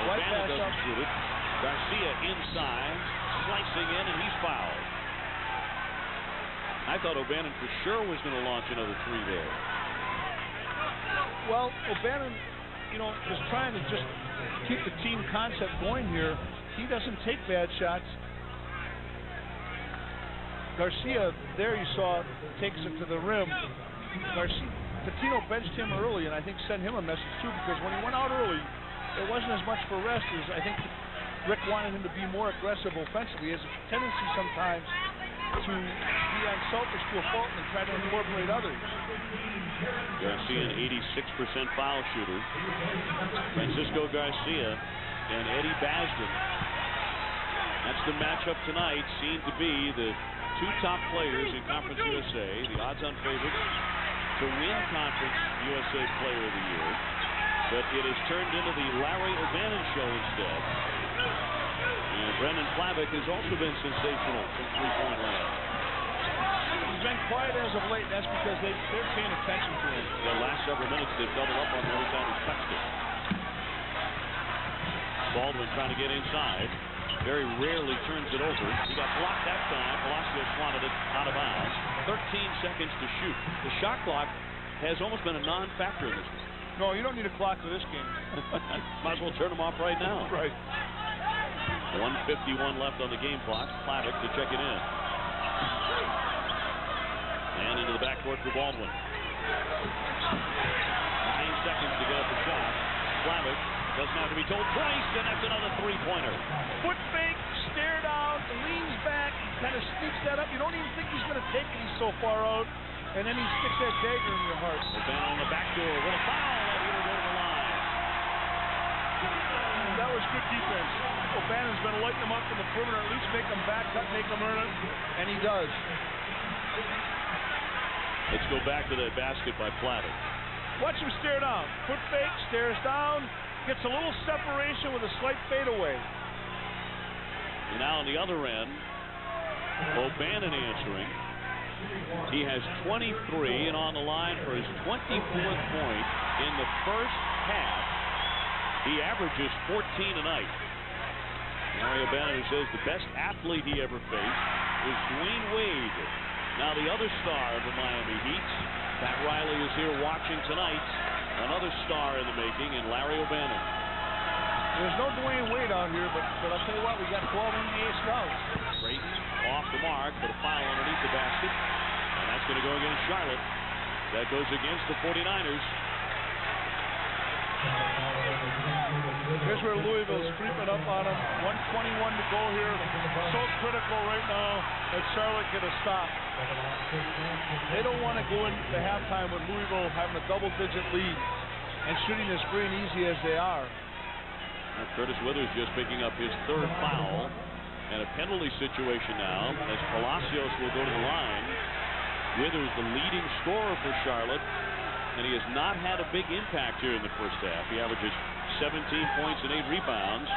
O'Bannon doesn't shoot it. Garcia inside, slicing in, and he's fouled. I thought O'Bannon for sure was going to launch another three there. Well, O'Bannon, is trying to just keep the team concept going here. He doesn't take bad shots. Garcia, there you saw, takes it to the rim. Patino benched him early, and I think sent him a message too, because when he went out early, there wasn't as much for rest as I think Rick wanted him to be more aggressive offensively. He has a tendency sometimes to be unselfish to a fault and try to incorporate others. Garcia, an 86% foul shooter. Francisco Garcia and Eddie Basden. That's the matchup tonight. Seen to be the two top players in Conference USA, the odds-on favorites to win Conference USA Player of the Year. But it has turned into the Larry O'Bannon show instead. And Brendan Klavic has also been sensational from three-point land. He's been quiet as of late, and that's because they're paying attention to him. The last several minutes, they've doubled up on him every time he's touched it. Baldwin trying to get inside. Very rarely turns it over. He got blocked that time. Palacio swatted it out of bounds. 13 seconds to shoot. The shot clock has almost been a non-factor in this one. No, you don't need a clock for this game. Might as well turn them off right now. Right. 1:51 left on the game clock. Klavic to check it in. And into the backcourt for Baldwin. 9 seconds to get up the shot. Klavic doesn't have to be told twice, and that's another three-pointer. Foot fake, stare down, leans back, kind of sneaks that up. You don't even think he's going to take it. He's so far out. And then he sticks that dagger in your heart. O'Bannon on the back door with a foul. And he'll go to the line. That was good defense. O'Bannon's been lighting him up from the perimeter, at least make him back cut, make him earn it, and he does. Let's go back to that basket by Klavic. Watch him stare down. Foot fake, stares down, gets a little separation with a slight fadeaway. And now on the other end, O'Bannon answering. He has 23 and on the line for his 24th point in the first half. He averages 14 a night. Larry O'Bannon says the best athlete he ever faced was Dwayne Wade. Now the other star of the Miami Heat, Pat Riley, is here watching tonight. Another star in the making in Larry O'Bannon. There's no Dwayne Wade out here, but I'll tell you what, we got 12 NBA scouts. Creighton off the mark, but a foul underneath the basket. And that's going to go against Charlotte. That goes against the 49ers. Here's where Louisville's creeping up on them. 1:21 to go here. So critical right now that Charlotte get a stop. They don't want to go into halftime with Louisville having a double-digit lead and shooting as free and easy as they are. Curtis Withers just picking up his third foul. And a penalty situation now as Palacios will go to the line. Withers, the leading scorer for Charlotte, and he has not had a big impact here in the first half. He averages 17 points and 8 rebounds.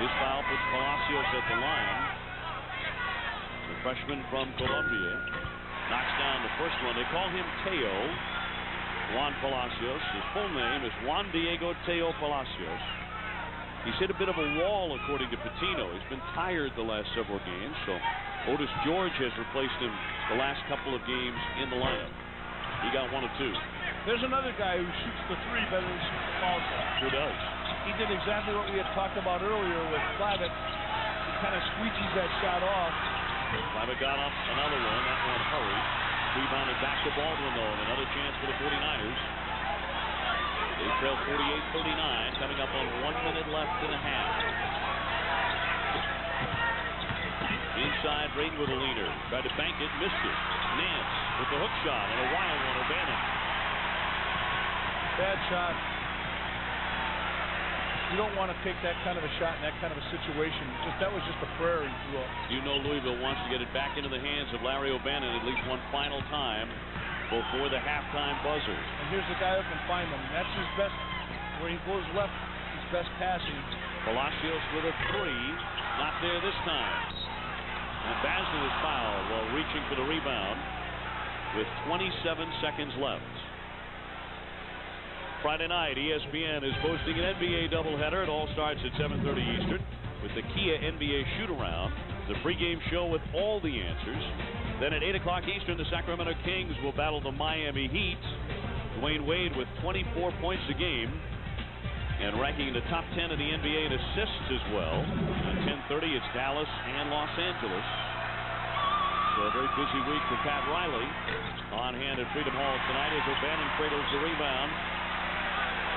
His foul puts Palacios at the line. The freshman from Colombia knocks down the first one. They call him Teo. Juan Palacios. His full name is Juan Diego Teo Palacios. He's hit a bit of a wall, according to Patino. He's been tired the last several games, so Otis George has replaced him the last couple of games in the lineup. He got 1 of 2. There's another guy who shoots the three better than shoots the foul shot. Who does? He did exactly what we had talked about earlier with Flavitt. He kind of squeegees that shot off. Flavitt got up another one. That one hurried. Rebounded back to Baldwin, though, and another chance for the 49ers. They trail 48-39, coming up on 1 minute left and a half. Inside, Braden with a leaner. Tried to bank it, missed it. Nance with the hook shot and a wild one. O'Bannon. Bad shot. You don't want to take that kind of a shot in that kind of a situation. That was just a prayer he threw up. You know Louisville wants to get it back into the hands of Larry O'Bannon at least one final time before the halftime buzzer. And here's the guy who can find them. That's his best. Where he goes left, his best passing. Palacios with a three. Not there this time. And Baslin is fouled while reaching for the rebound with 27 seconds left. Friday night, ESPN is posting an NBA doubleheader. It all starts at 7:30 Eastern with the Kia NBA shoot-around, the pregame show with all the answers. Then at 8 o'clock Eastern, the Sacramento Kings will battle the Miami Heat. Dwayne Wade with 24 points a game and ranking in the top 10 of the NBA in assists as well. At 10:30, it's Dallas and Los Angeles. So a very busy week for Pat Riley. On hand at Freedom Hall tonight as O'Bannon cradles the rebound.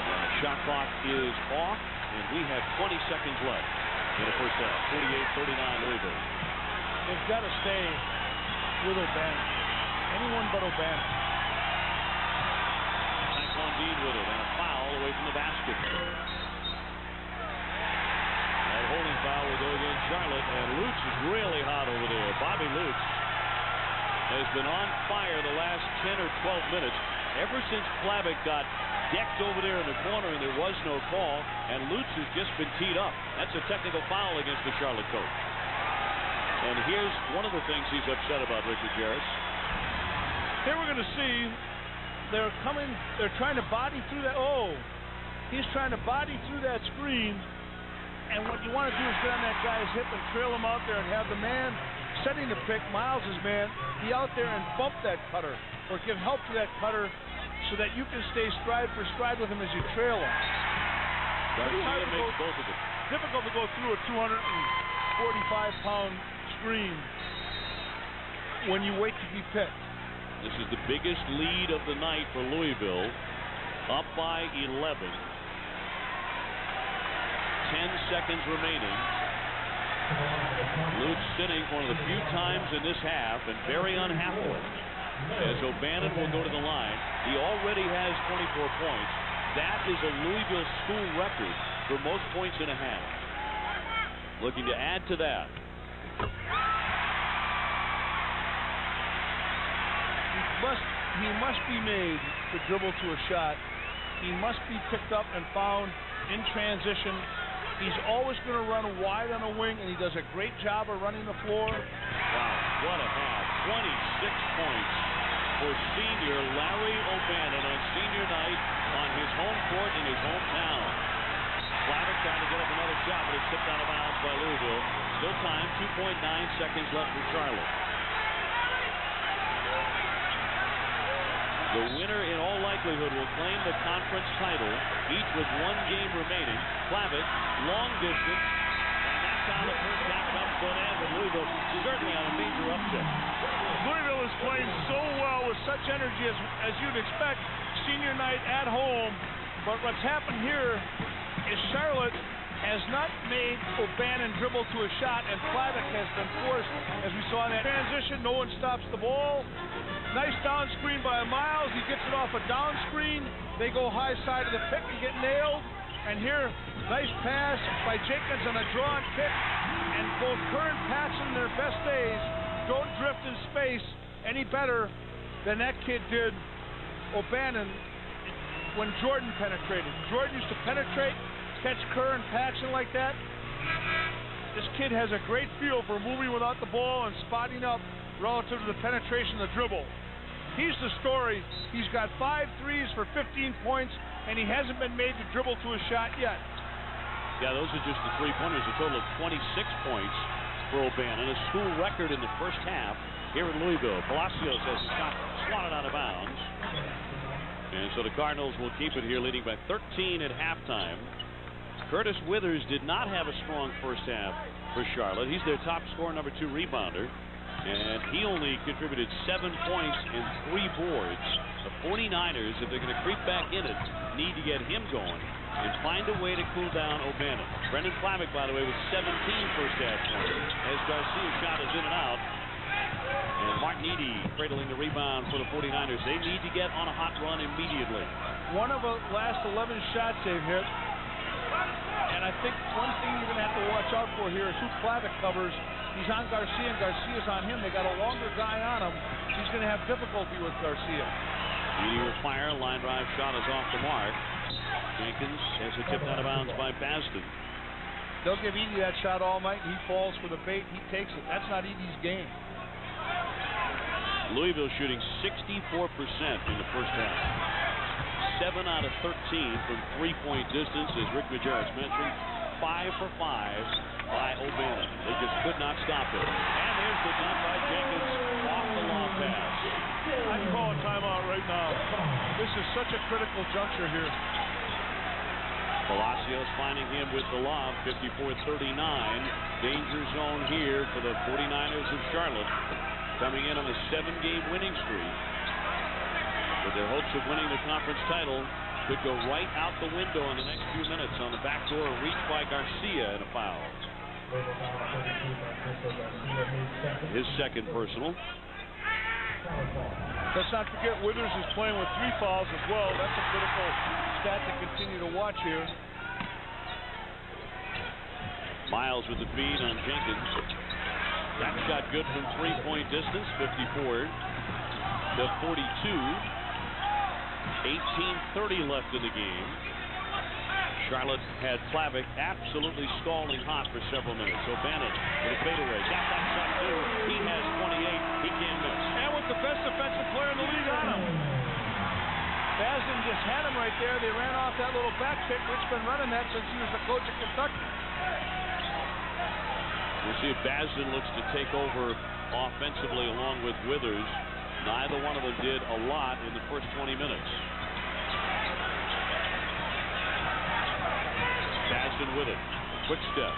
And the shot clock is off, and we have 20 seconds left in the first half. 48-39 Louisville. They've got to stay with O'Bannon. Anyone but O'Bannon. Taquan Dean with it, and a foul away from the basket. That holding foul will go against Charlotte, and Lutz is really hot over there. Bobby Lutz has been on fire the last 10 or 12 minutes. Ever since Flavitt got decked over there in the corner and there was no call, and Lutz has just been teed up. That's a technical foul against the Charlotte coach. And here's one of the things he's upset about, Rick Majerus. Here we're going to see they're trying to body through that. Oh, he's trying to body through that screen. And what you want to do is get on that guy's hip and trail him out there and have the man setting the pick, Miles' man, be out there and bump that cutter or give help to that cutter so that you can stay stride for stride with him as you trail him. Difficult to go through a 245-pound screen when you wait to be picked. This is the biggest lead of the night for Louisville, up by 11. 10 seconds remaining. Lutz sitting one of the few times in this half and very unhappily as O'Bannon will go to the line. He already has 24 points. That is a Louisville school record for most points in a half. Looking to add to that. He must be made to dribble to a shot. He must be picked up and found in transition. He's always going to run wide on a wing, and he does a great job of running the floor. Wow, what a half. 26 points for senior Larry O'Bannon on senior night on his home court in his hometown. Flavitt trying to get up another shot, but it's tipped out of bounds by Louisville. Still time, 2.9 seconds left for Charlotte. The winner, in all likelihood, will claim the conference title, each with 1 game remaining. Plavic, long distance, and that's how the first half comes to an end with Louisville certainly on a major upset. Louisville is playing so well with such energy as you'd expect. Senior night at home. But what's happened here is Charlotte has not made O'Bannon dribble to a shot, and Plavic has been forced, as we saw in that transition. No one stops the ball. Nice down screen by Myles. He gets it off a down screen. They go high side of the pick and get nailed. And here, nice pass by Jenkins on a drawn kick. And both Kerr and Paxson in their best days don't drift in space any better than that kid did O'Bannon when Jordan penetrated. Jordan used to penetrate, catch Kerr and Paxson like that. This kid has a great feel for moving without the ball and spotting up relative to the penetration of the dribble. He's the story. He's got 5 threes for 15 points, and he hasn't been made to dribble to a shot yet. Yeah, those are just the 3-pointers, a total of 26 points for O'Bannon, a school record in the first half here in Louisville. Palacios has a shot swatted out of bounds. And so the Cardinals will keep it here, leading by 13 at halftime. Curtis Withers did not have a strong first half for Charlotte. He's their top scorer, number 2 rebounder. And he only contributed 7 points and 3 boards. The 49ers, if they're going to creep back in it, need to get him going and find a way to cool down O'Bannon. Brendan Plavic, by the way, with 17 first half points as Garcia's shot is in and out. And Martin Eady cradling the rebound for the 49ers. They need to get on a hot run immediately. One of the last 11 shots they've hit. And I think one thing you're going to have to watch out for here is who Plavic covers. He's on Garcia, and Garcia's on him. They got a longer guy on him. He's going to have difficulty with Garcia. Eady will fire. Line drive shot is off the mark. Jenkins has it tipped out of bounds by Baston. They'll give Eady that shot all night, and he falls for the bait. He takes it. That's not Eady's game. Louisville shooting 64% in the first half. 7 out of 13 from 3-point distance, as Rick Majerus mentioned. 5 for 5 by O'Bannon. They just could not stop it. And there's the dunk by Jenkins off the long pass. I'd call a timeout right now. This is such a critical juncture here. Palacios finding him with the lob, 54-39. Danger zone here for the 49ers of Charlotte, coming in on a 7-game winning streak. But their hopes of winning the conference title could go right out the window in the next few minutes on the back door, reached by Garcia and a foul. His second personal. Let's not forget Withers is playing with 3 fouls as well. That's a critical stat to continue to watch here. Myles with the feed on Jenkins. That shot good from 3-point distance, 54-42. 18:30 left in the game. Charlotte had Plavic absolutely scalding hot for several minutes. O'Bannon with a fadeaway. Got that shot too. He has 28. He can't miss. And with the best defensive player in the league on him. Basden just had him right there. They ran off that little back pick. Rick's been running that since he was the coach of Kentucky. We'll see if Basden looks to take over offensively along with Withers. Neither one of them did a lot in the first 20 minutes. Basden with it. Quick step.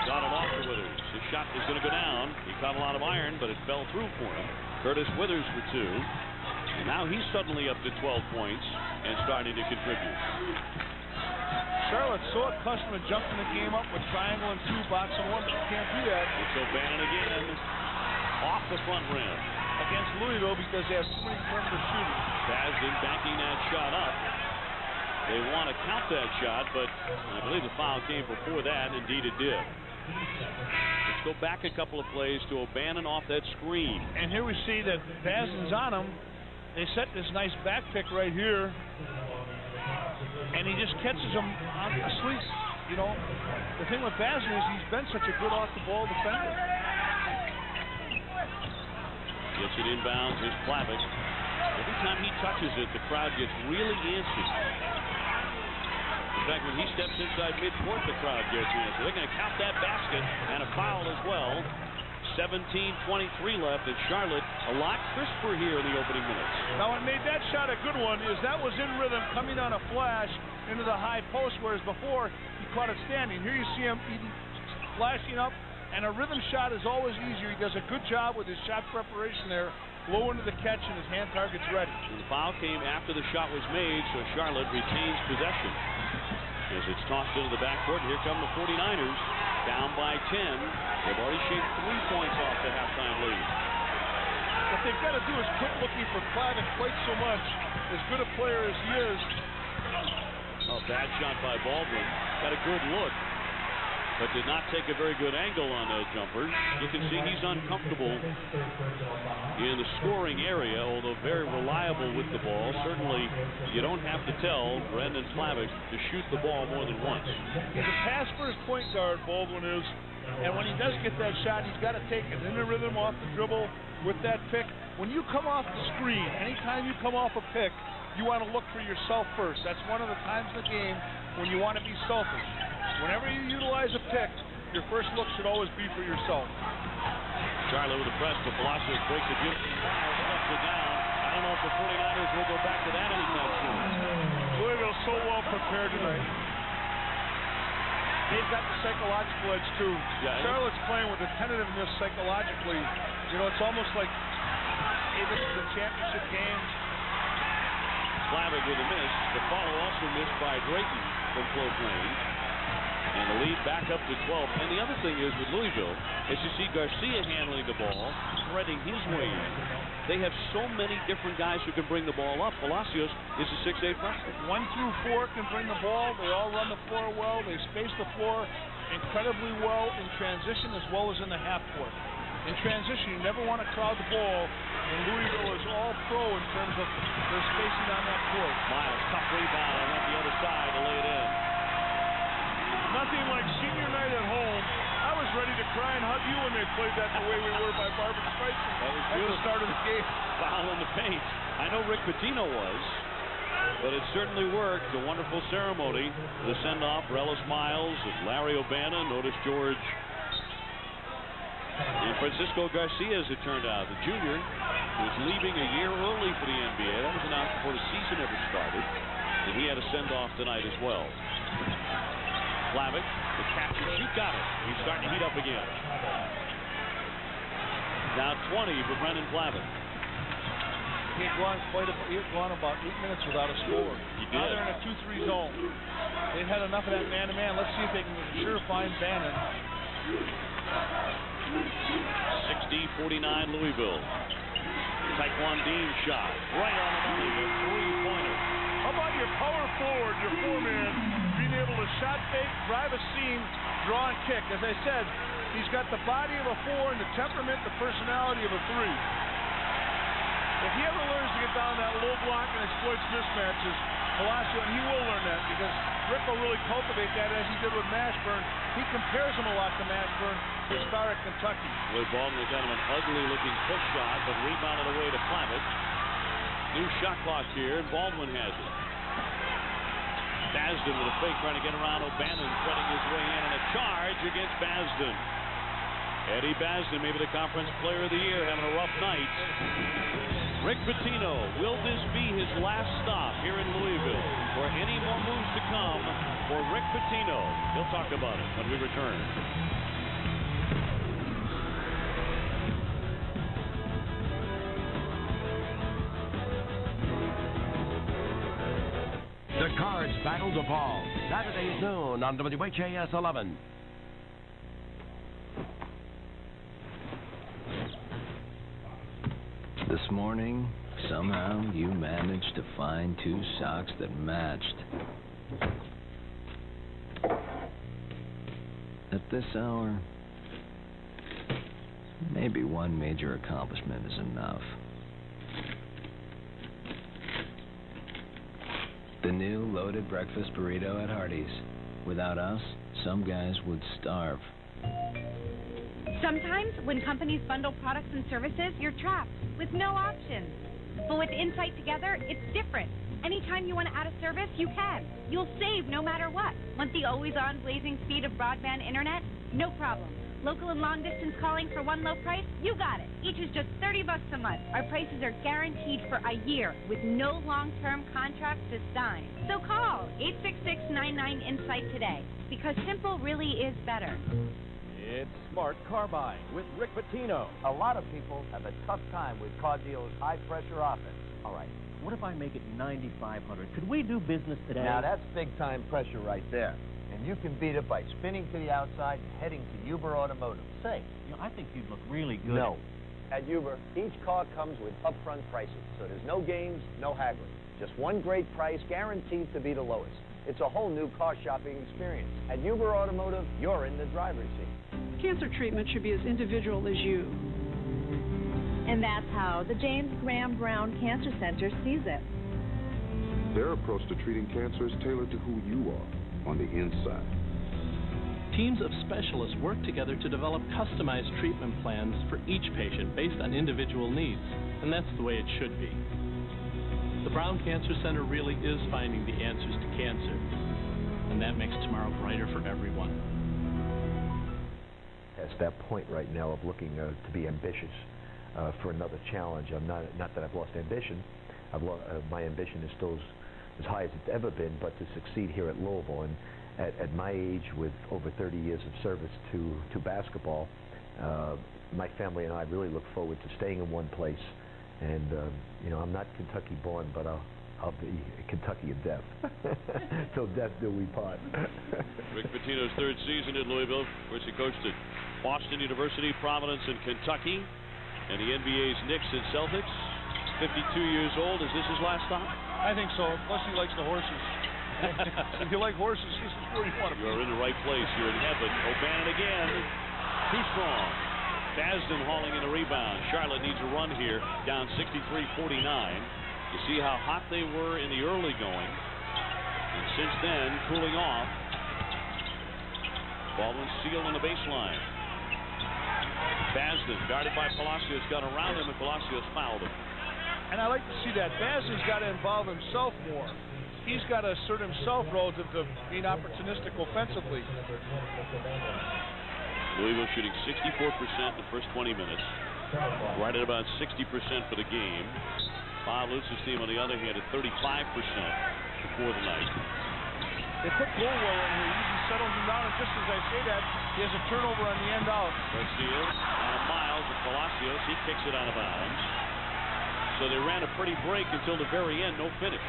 Got it off to Withers. His shot is going to go down. He caught a lot of iron, but it fell through for him. Curtis Withers for 2. And now he's suddenly up to 12 points and starting to contribute. Charlotte's so accustomed to jumping the game up with triangle and 2, box and 1, but you can't do that. It's O'Bannon again. Off the front rim. Against Louisville because they have too many perimeter shooters. Basden backing that shot up. They want to count that shot, but I believe the foul came before that. Indeed it did. Let's go back a couple of plays to O'Bannon off that screen. And here we see that Basden's on him. They set this nice back pick right here. And he just catches him asleep. You know, the thing with Basden is he's been such a good off-the-ball defender. Gets it inbounds. Here's Plavic. Every time he touches it, the crowd gets really antsy. In fact, when he steps inside midcourt, the crowd gets antsy. They're going to count that basket and a foul as well. 17:23 left, and Charlotte a lot crisper here in the opening minutes. Now, what made that shot a good one is that was in rhythm, coming on a flash into the high post, whereas before he caught it standing. Here you see him flashing up, and a rhythm shot is always easier. He does a good job with his shot preparation there, low into the catch, and his hand target's ready. And the foul came after the shot was made, so Charlotte retains possession. As it's tossed into the backcourt, here come the 49ers, down by 10. They've already shaved 3 points off the halftime lead. What they've got to do is quit looking for Klavitt quite so much. As good a player as he is. A bad shot by Baldwin. Got a good look, but did not take a very good angle on those jumpers. You can see he's uncomfortable in the scoring area, although very reliable with the ball. Certainly, you don't have to tell Brendan Klavitt to shoot the ball more than once. He's a pass-first point guard, Baldwin is, and when he does get that shot, he's got to take it in the rhythm off the dribble with that pick. When you come off the screen, anytime you come off a pick, you want to look for yourself first. That's one of the times in the game when you want to be selfish. Whenever you utilize a pick, your first look should always be for yourself. Charlotte with the press, but Palacios breaks it. Left it down. I don't know if the 49ers will go back to that anytime soon. Louisville's so well prepared tonight. They've got the psychological edge, too. Yeah, Charlotte's playing with a tentativeness psychologically. You know, it's almost like, hey, this is a championship game. Klavitt with a miss. The follow also missed by Drayton from close range. And the lead back up to 12. And the other thing is with Louisville, as you see Garcia handling the ball, threading his way in. They have so many different guys who can bring the ball up. Palacios is a 6'8" freshman. 1 through 4 can bring the ball. They all run the floor well. They space the floor incredibly well in transition as well as in the half court. In transition, you never want to crowd the ball, and Louisville is all pro in terms of their spacing on that court. Myles, tough rebound, and on the other side to lay it in. Nothing like senior night at home. I was ready to cry and hug you when they played that the way we were by Barbara Streisand. That was at the start of the game. Foul in the paint. I know Rick Pitino was, but it certainly worked. A wonderful ceremony. The send-off for Ellis Myles, Larry O'Bannon, Otis George, and Francisco Garcia, as it turned out. The junior was leaving a year early for the NBA. That was announced before the season ever started. And he had a send-off tonight as well. Klavitt, the catch and shoot, got it. He's starting to heat up again. Now 20 for Brendan Klavitt. He had gone about 8 minutes without a score. He did. Now they're in a 2-3 zone. They've had enough of that man-to-man. Let's see if they can sure find Bannon. 60-49 Louisville. Taquan Dean shot right on the money, a three-pointer. How about your power forward, your four-man, being able to shot fake, drive a seam, draw and kick? As I said, he's got the body of a 4 and the temperament, the personality of a 3. If he ever learns to get down that low block and exploits mismatches, Palacio, and he will learn that because Rick will really cultivate that as he did with Mashburn. He compares him a lot to Mashburn, his star at Kentucky. Lloyd Baldwin was kind of an ugly-looking push shot, but rebounded away to Klavitt. New shot clock here, and Baldwin has it. Basden with a fake trying to get around O'Bannon, threading his way in, and a charge against Basden. Eddie Basden, maybe the conference player of the year, having a rough night. Rick Pitino, will this be his last stop here in Louisville? Or any more moves to come for Rick Pitino? He'll talk about it when we return. The Cards battle to fall. Saturday noon on WHAS 11. This morning, somehow you managed to find 2 socks that matched. At this hour, maybe one major accomplishment is enough. The new loaded breakfast burrito at Hardee's. Without us, some guys would starve. Sometimes, when companies bundle products and services, you're trapped with no options. But with Insight Together, it's different. Anytime you want to add a service, you can. You'll save no matter what. Want the always-on blazing speed of broadband internet? No problem. Local and long distance calling for one low price? You got it. Each is just $30 a month. Our prices are guaranteed for a year with no long-term contracts to sign. So call 866-99-INSIGHT today because simple really is better. It's Smart Car Buying with Rick Pitino. A lot of people have a tough time with car dealers' high-pressure offers. All right, what if I make it $9,500? Could we do business today? Now, that's big-time pressure right there. And you can beat it by spinning to the outside and heading to Uber Automotive. Say, I think you'd look really good. No. At Uber, each car comes with upfront pricing, so there's no games, no haggling. Just one great price guaranteed to be the lowest. It's a whole new car shopping experience. At Uber Automotive, you're in the driver's seat. Cancer treatment should be as individual as you. And that's how the James Graham Brown Cancer Center sees it. Their approach to treating cancer is tailored to who you are on the inside. Teams of specialists work together to develop customized treatment plans for each patient based on individual needs, and that's the way it should be. The Brown Cancer Center really is finding the answers to cancer, and that makes tomorrow brighter for everyone. At that point right now of looking to be ambitious for another challenge. I'm not that I've lost ambition. My ambition is still as high as it's ever been, but to succeed here at Louisville. And at my age, with over 30 years of service to basketball, my family and I really look forward to staying in one place. And I'm not Kentucky born, but I'll be Kentucky in death. Till death do we part. Rick Pitino's third season at Louisville. Of course, he coached at Boston University, Providence, and Kentucky, and the NBA's Knicks and Celtics. 52 years old. Is this his last stop? I think so. Plus, he likes the horses. If you like horses, this is where you want to be. You're in the right place. You're in heaven. O'Bannon again. Too strong. Basden hauling in a rebound. Charlotte needs a run here, down 63-49. You see how hot they were in the early going. And since then, cooling off. Baldwin sealed on the baseline. Basden, guarded by Palacios, got around him, and Palacios fouled him. And I like to see that. Basden's got to involve himself more. He's got to assert himself relative to being opportunistic offensively. Louisville shooting 64% in the first 20 minutes. Right at about 60% for the game. Bob Lutz's team, on the other hand, at 35% before the night. They put Bullwell in here. He usually settles him down, and just as I say that, he has a turnover on the end out. Garcia on Myles and Palacios. He kicks it out of bounds. So they ran a pretty break until the very end. No finish.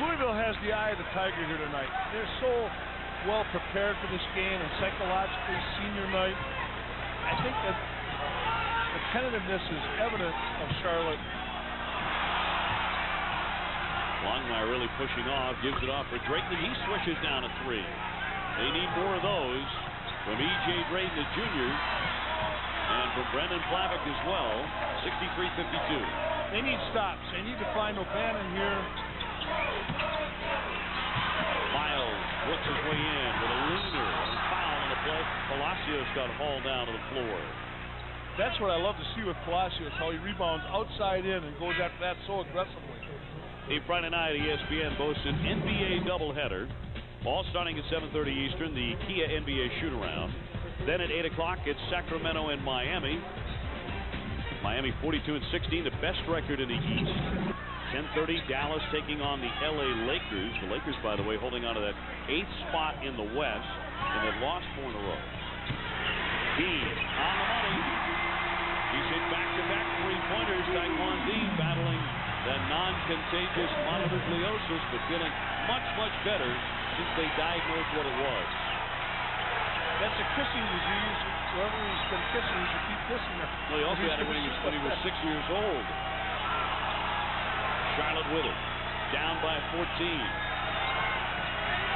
Louisville has the eye of the tiger here tonight. They're so well prepared for this game, and psychologically, senior night. I think that the tentativeness is evident of Charlotte. Longmire really pushing off, gives it off for Drayton. He switches down a three. They need more of those from E.J. Drayton, the junior, and from Brendan Plavick as well. 63-52. They need stops. They need to find O'Bannon here. Myles works his way in with a leaner and foul on the play. Palacios got hauled down to the floor. That's what I love to see with Palacios, how he rebounds outside in and goes after that so aggressively. A Friday night, ESPN boasts an NBA doubleheader, all starting at 7:30 Eastern, the Kia NBA shoot-around. Then at 8 o'clock, it's Sacramento and Miami. Miami 42-16, the best record in the East. 10:30, Dallas taking on the LA Lakers. The Lakers, by the way, holding on to that 8th spot in the West, and they've lost 4 in a row. Dean on the money. He's hit back-to-back three-pointers. Taquan Dean battling the non-contagious mononucleosis, but feeling much, much better since they diagnosed what it was. That's a kissing disease. Whoever he's been kissing, he should keep kissing her. Well, he also had it when he was 6 years old. Charlotte with it. Down by 14.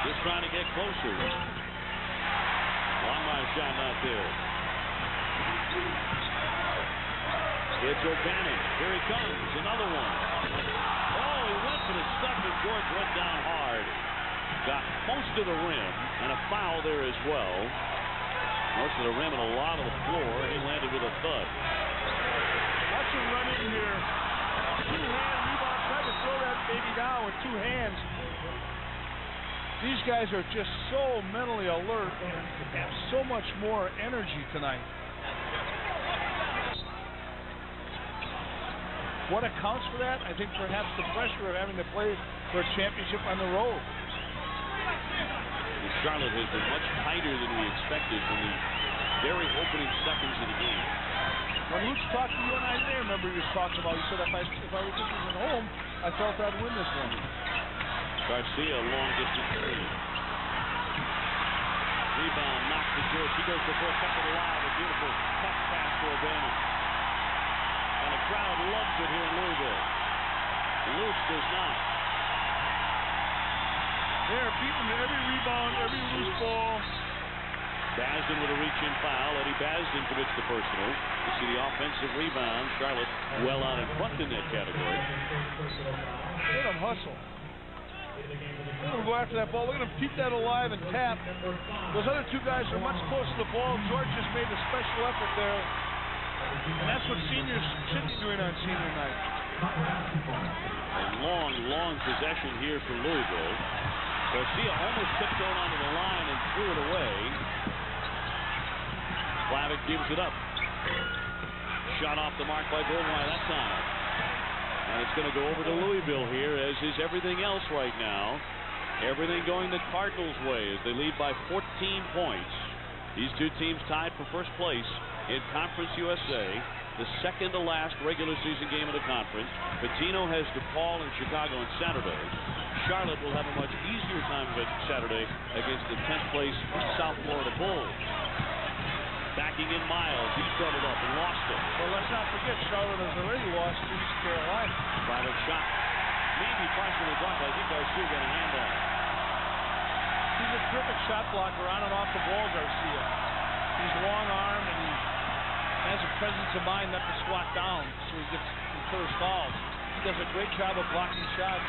Just trying to get closer. Longmire shot not there. It's O'Bannon. Here he comes. Another one. Oh, he went for the stuff, and George went down hard. Got most of the rim, and a foul there as well. Most of the rim and a lot of the floor. He landed with a thud. Watch him run in here. Two-hand rebound. Tried to throw that baby down with 2 hands. These guys are just so mentally alert and have so much more energy tonight. What accounts for that? I think perhaps the pressure of having to play for a championship on the road. Charlotte has been much tighter than we expected in the very opening seconds of the game. When Luke talked to you and I there, remember he was talking about, he said, if I was just at home, I felt I'd win this one. Garcia, long distance three. Rebound, knocked to George. He goes before second alive. A beautiful tough pass to O'Bannon. And the crowd loves it here in Louisville. Luke does not. They're beating every rebound, every loose ball. Basden with a reach-in foul. Eddie Basden commits the personal. You see the offensive rebound. Charlotte well out in front in that category. Let them hustle. Let them go after that ball. Look at them keep that alive and tap. Those other two guys are much closer to the ball. George just made a special effort there. And that's what seniors should be doing on senior night. A long possession here for Louisville. Garcia almost tiptoed onto the line and threw it away. Slavic gives it up. Shot off the mark by Goldwine that time. And it's going to go over to Louisville here, as is everything else right now. Everything going the Cardinals' way as they lead by 14 points. These two teams tied for first place in Conference USA, the second to last regular season game of the conference. Pitino has DePaul and Chicago on Saturday. Charlotte will have a much easier time of it Saturday against the 10th place South Florida Bulls. Backing in Myles, he doubled up and lost it. Well, let's not forget, Charlotte has already lost to East Carolina. Private shot. Maybe partially blocked. I think Garcia got a hand on it. He's a terrific shot blocker on and off the ball, Garcia. He's long-armed and he has a presence of mind not to squat down so he gets incurs fouls. He does a great job of blocking shots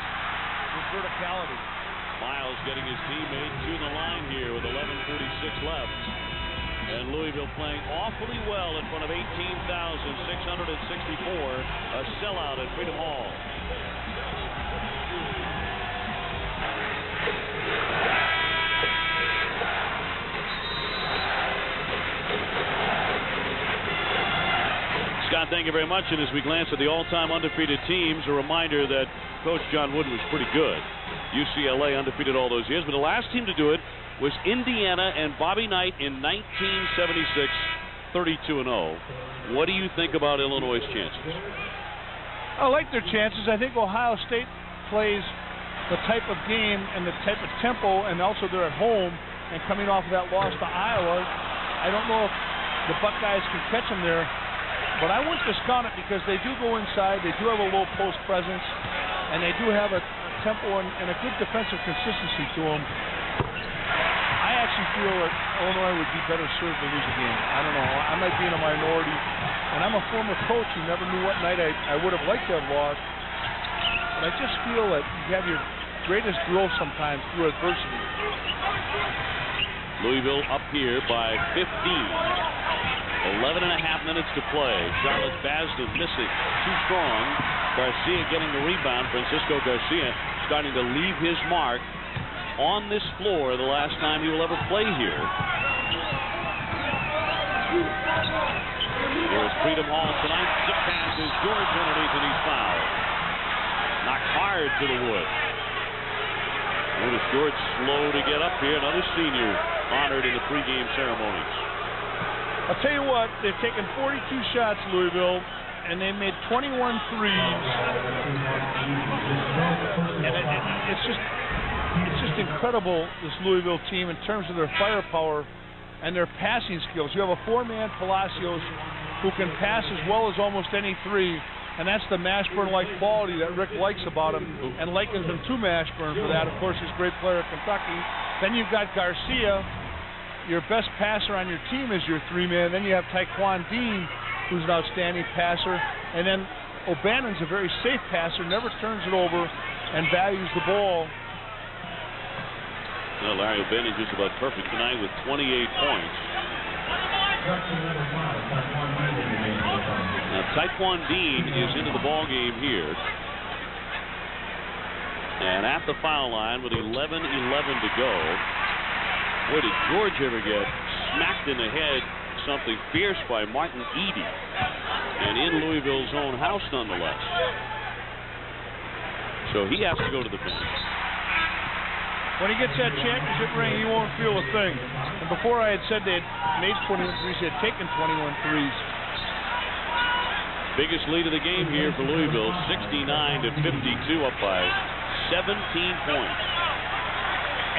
with verticality. Myles getting his teammate to the line here with 11:46 left. And Louisville playing awfully well in front of 18,664, a sellout at Freedom Hall. Scott, thank you very much. And as we glance at the all-time undefeated teams, a reminder that Coach John Wooden was pretty good. UCLA undefeated all those years, but the last team to do it was Indiana and Bobby Knight in 1976, 32-0. What do you think about Illinois' chances? I like their chances. I think Ohio State plays the type of game and the type of tempo, and also they're at home and coming off of that loss to Iowa. I don't know if the Buckeyes can catch them there, but I wouldn't discount it because they do go inside. They do have a low post presence, and they do have a tempo and a good defensive consistency to them. I actually feel that Illinois would be better served to lose a game. I don't know. I might be in a minority. And I'm a former coach who never knew what night I would have liked to have lost. But I just feel that you have your greatest growth sometimes through adversity. Louisville up here by 15. 11 and a half minutes to play. Charlotte Basden missing. Too strong. Garcia getting the rebound. Francisco Garcia starting to leave his mark on this floor the last time he will ever play here. Here's Freedom Hall tonight. Zip passes George underneath and he's fouled. Knocked hard to the wood. Notice George slow to get up here. Another senior honored in the pregame ceremonies. I'll tell you what, they've taken 42 shots, Louisville, and they made 21 threes. And it's just incredible, this Louisville team, in terms of their firepower and their passing skills. You have a four-man Palacios who can pass as well as almost any three, and that's the Mashburn-like quality that Rick likes about him and likens him to Mashburn for that. Of course, he's a great player at Kentucky. Then you've got Garcia. Your best passer on your team is your three-man. Then you have Taquan Dean, who's an outstanding passer. And then O'Bannon's a very safe passer, never turns it over, and values the ball. Well, Larry O'Bannon just about perfect tonight with 28 points. Now, Taquan Dean is into the ball game here. And at the foul line with 11:11 to go. Where did George ever get smacked in the head? Something fierce by Martin Eady. And in Louisville's own house, nonetheless. So he has to go to the bench. When he gets that championship ring, he won't feel a thing. And before I had said they had made 21 threes, they had taken 21 threes. Biggest lead of the game here for Louisville, 69-52, up by 17 points.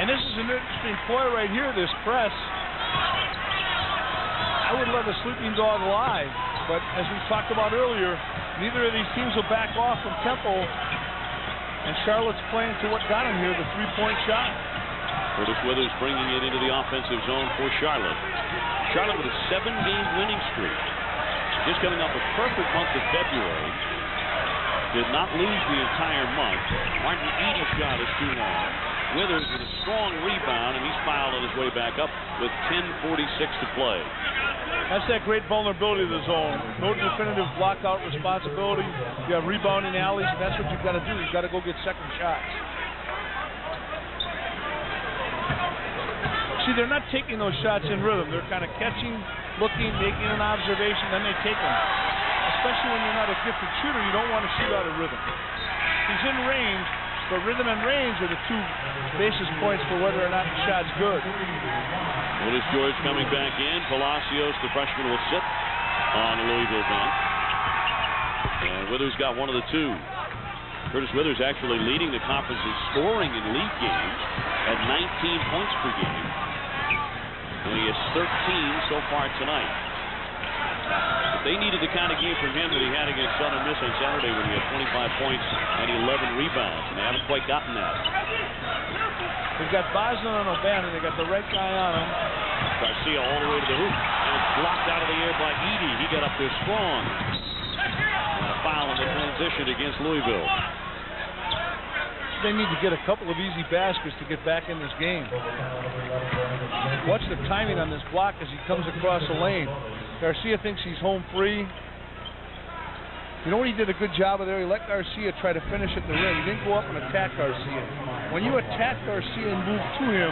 And this is an interesting ploy right here, this press. I would let a sleeping dog lie, but as we talked about earlier, neither of these teams will back off from tempo, and Charlotte's playing to what got him here, the three-point shot. Curtis Withers bringing it into the offensive zone for Charlotte. Charlotte with a 7-game winning streak. Just coming off a perfect month of February. Did not lose the entire month. Martin Eady's shot is too long. Withers with a strong rebound, and he's fouled on his way back up with 10:46 to play. That's that great vulnerability of the zone. No definitive blockout responsibility. You have rebounding alleys, and that's what you've got to do. You've got to go get second shots. See, they're not taking those shots in rhythm. They're kind of catching, looking, making an observation, then they take them. Especially when you're not a gifted shooter, you don't want to shoot out of rhythm. He's in range, but rhythm and range are the two basis points for whether or not the shot's good. Willis George coming back in. Palacios, the freshman, will sit on the Louisville bench. And Withers got one of the two. Curtis Withers actually leading the conference in scoring in league games at 19 points per game. And he has 13 so far tonight. But they needed the kind of game from him that he had against Southern Miss on Saturday when he had 25 points and 11 rebounds. And they haven't quite gotten that. They've got Boston on O'Bannon. They got the right guy on him. Garcia all the way to the hoop. And it's blocked out of the air by Eady. He got up there strong. And a foul in the transition against Louisville. They need to get a couple of easy baskets to get back in this game. Watch the timing on this block as he comes across the lane. Garcia thinks he's home free. You know what he did a good job of there? He let Garcia try to finish at the rim. He didn't go up and attack Garcia. When you attack Garcia and move to him,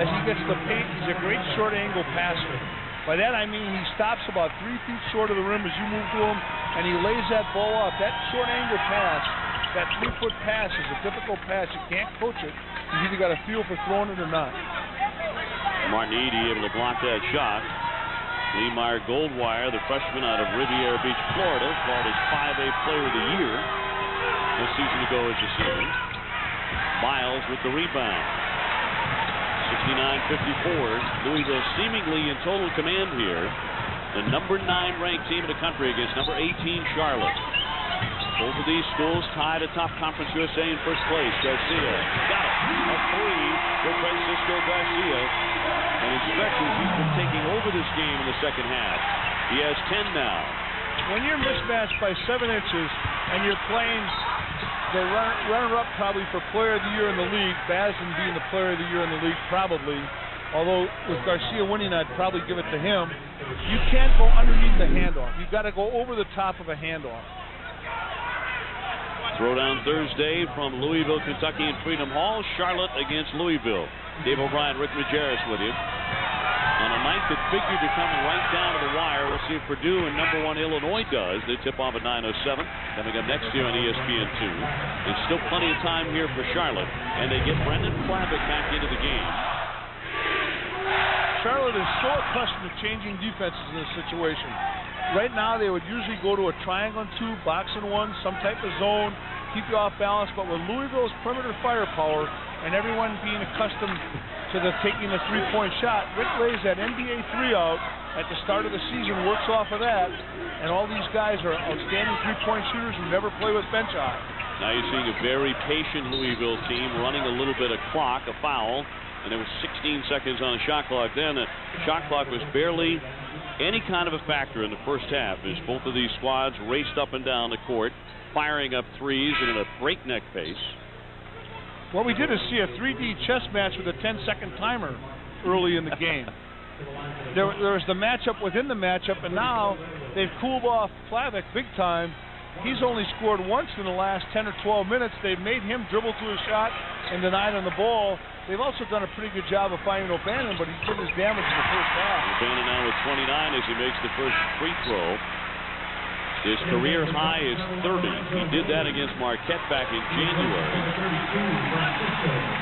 as he gets the paint, he's a great short angle passer. By that I mean he stops about 3 feet short of the rim as you move to him, and he lays that ball off. That short angle pass, that 3-foot pass is a difficult pass. You can't coach it. You've either got a feel for throwing it or not. Martin Eady able to block that shot. Lee Meyer Goldwire, the freshman out of Riviera Beach, Florida, Florida's 5A Player of the Year a season ago as a senior. Myles with the rebound. 69-54. Louisville seemingly in total command here. The number 9 ranked team in the country against number 18 Charlotte. Both of these schools tied atop Conference USA in first place. Garcia got it. A three for Francisco Garcia. And in stretches, he's been taking over this game in the second half. He has 10 now. When you're mismatched by 7 inches and you're playing the runner-up probably for Player of the Year in the league, Basden being the Player of the Year in the league probably, although with Garcia winning, I'd probably give it to him. You can't go underneath the handoff. You've got to go over the top of a handoff. Throwdown Thursday from Louisville, Kentucky and Freedom Hall. Charlotte against Louisville. Dave O'Brien, Rick Majerus with you. On a night that figured to come right down to the wire, we'll see if Purdue and number 1 Illinois does. They tip off at 9:07. Coming up next year on ESPN2. There's still plenty of time here for Charlotte, and they get Brendan Flavick back into the game. Charlotte is so accustomed to changing defenses in this situation. Right now, they would usually go to a triangle and 2, box and 1, some type of zone, keep you off balance. But with Louisville's perimeter firepower and everyone being accustomed to taking the three-point shot, Rick lays that NBA 3 out at the start of the season, works off of that, and all these guys are outstanding three-point shooters who never play with bench high. Now you're seeing a very patient Louisville team running a little bit of clock, a foul, and there was 16 seconds on the shot clock then. The shot clock was barely any kind of a factor in the first half as both of these squads raced up and down the court, firing up threes in a breakneck pace. What we did is see a 3D chess match with a 10-second timer early in the game. There was the matchup within the matchup, and now they've cooled off Flavick big time, He's only scored once in the last 10 or 12 minutes. They've made him dribble to a shot and denied on the ball. They've also done a pretty good job of finding O'Bannon, but he did his damage in the first half. O'Bannon now with 29 as he makes the first free throw. His career high is 30. He did that against Marquette back in January.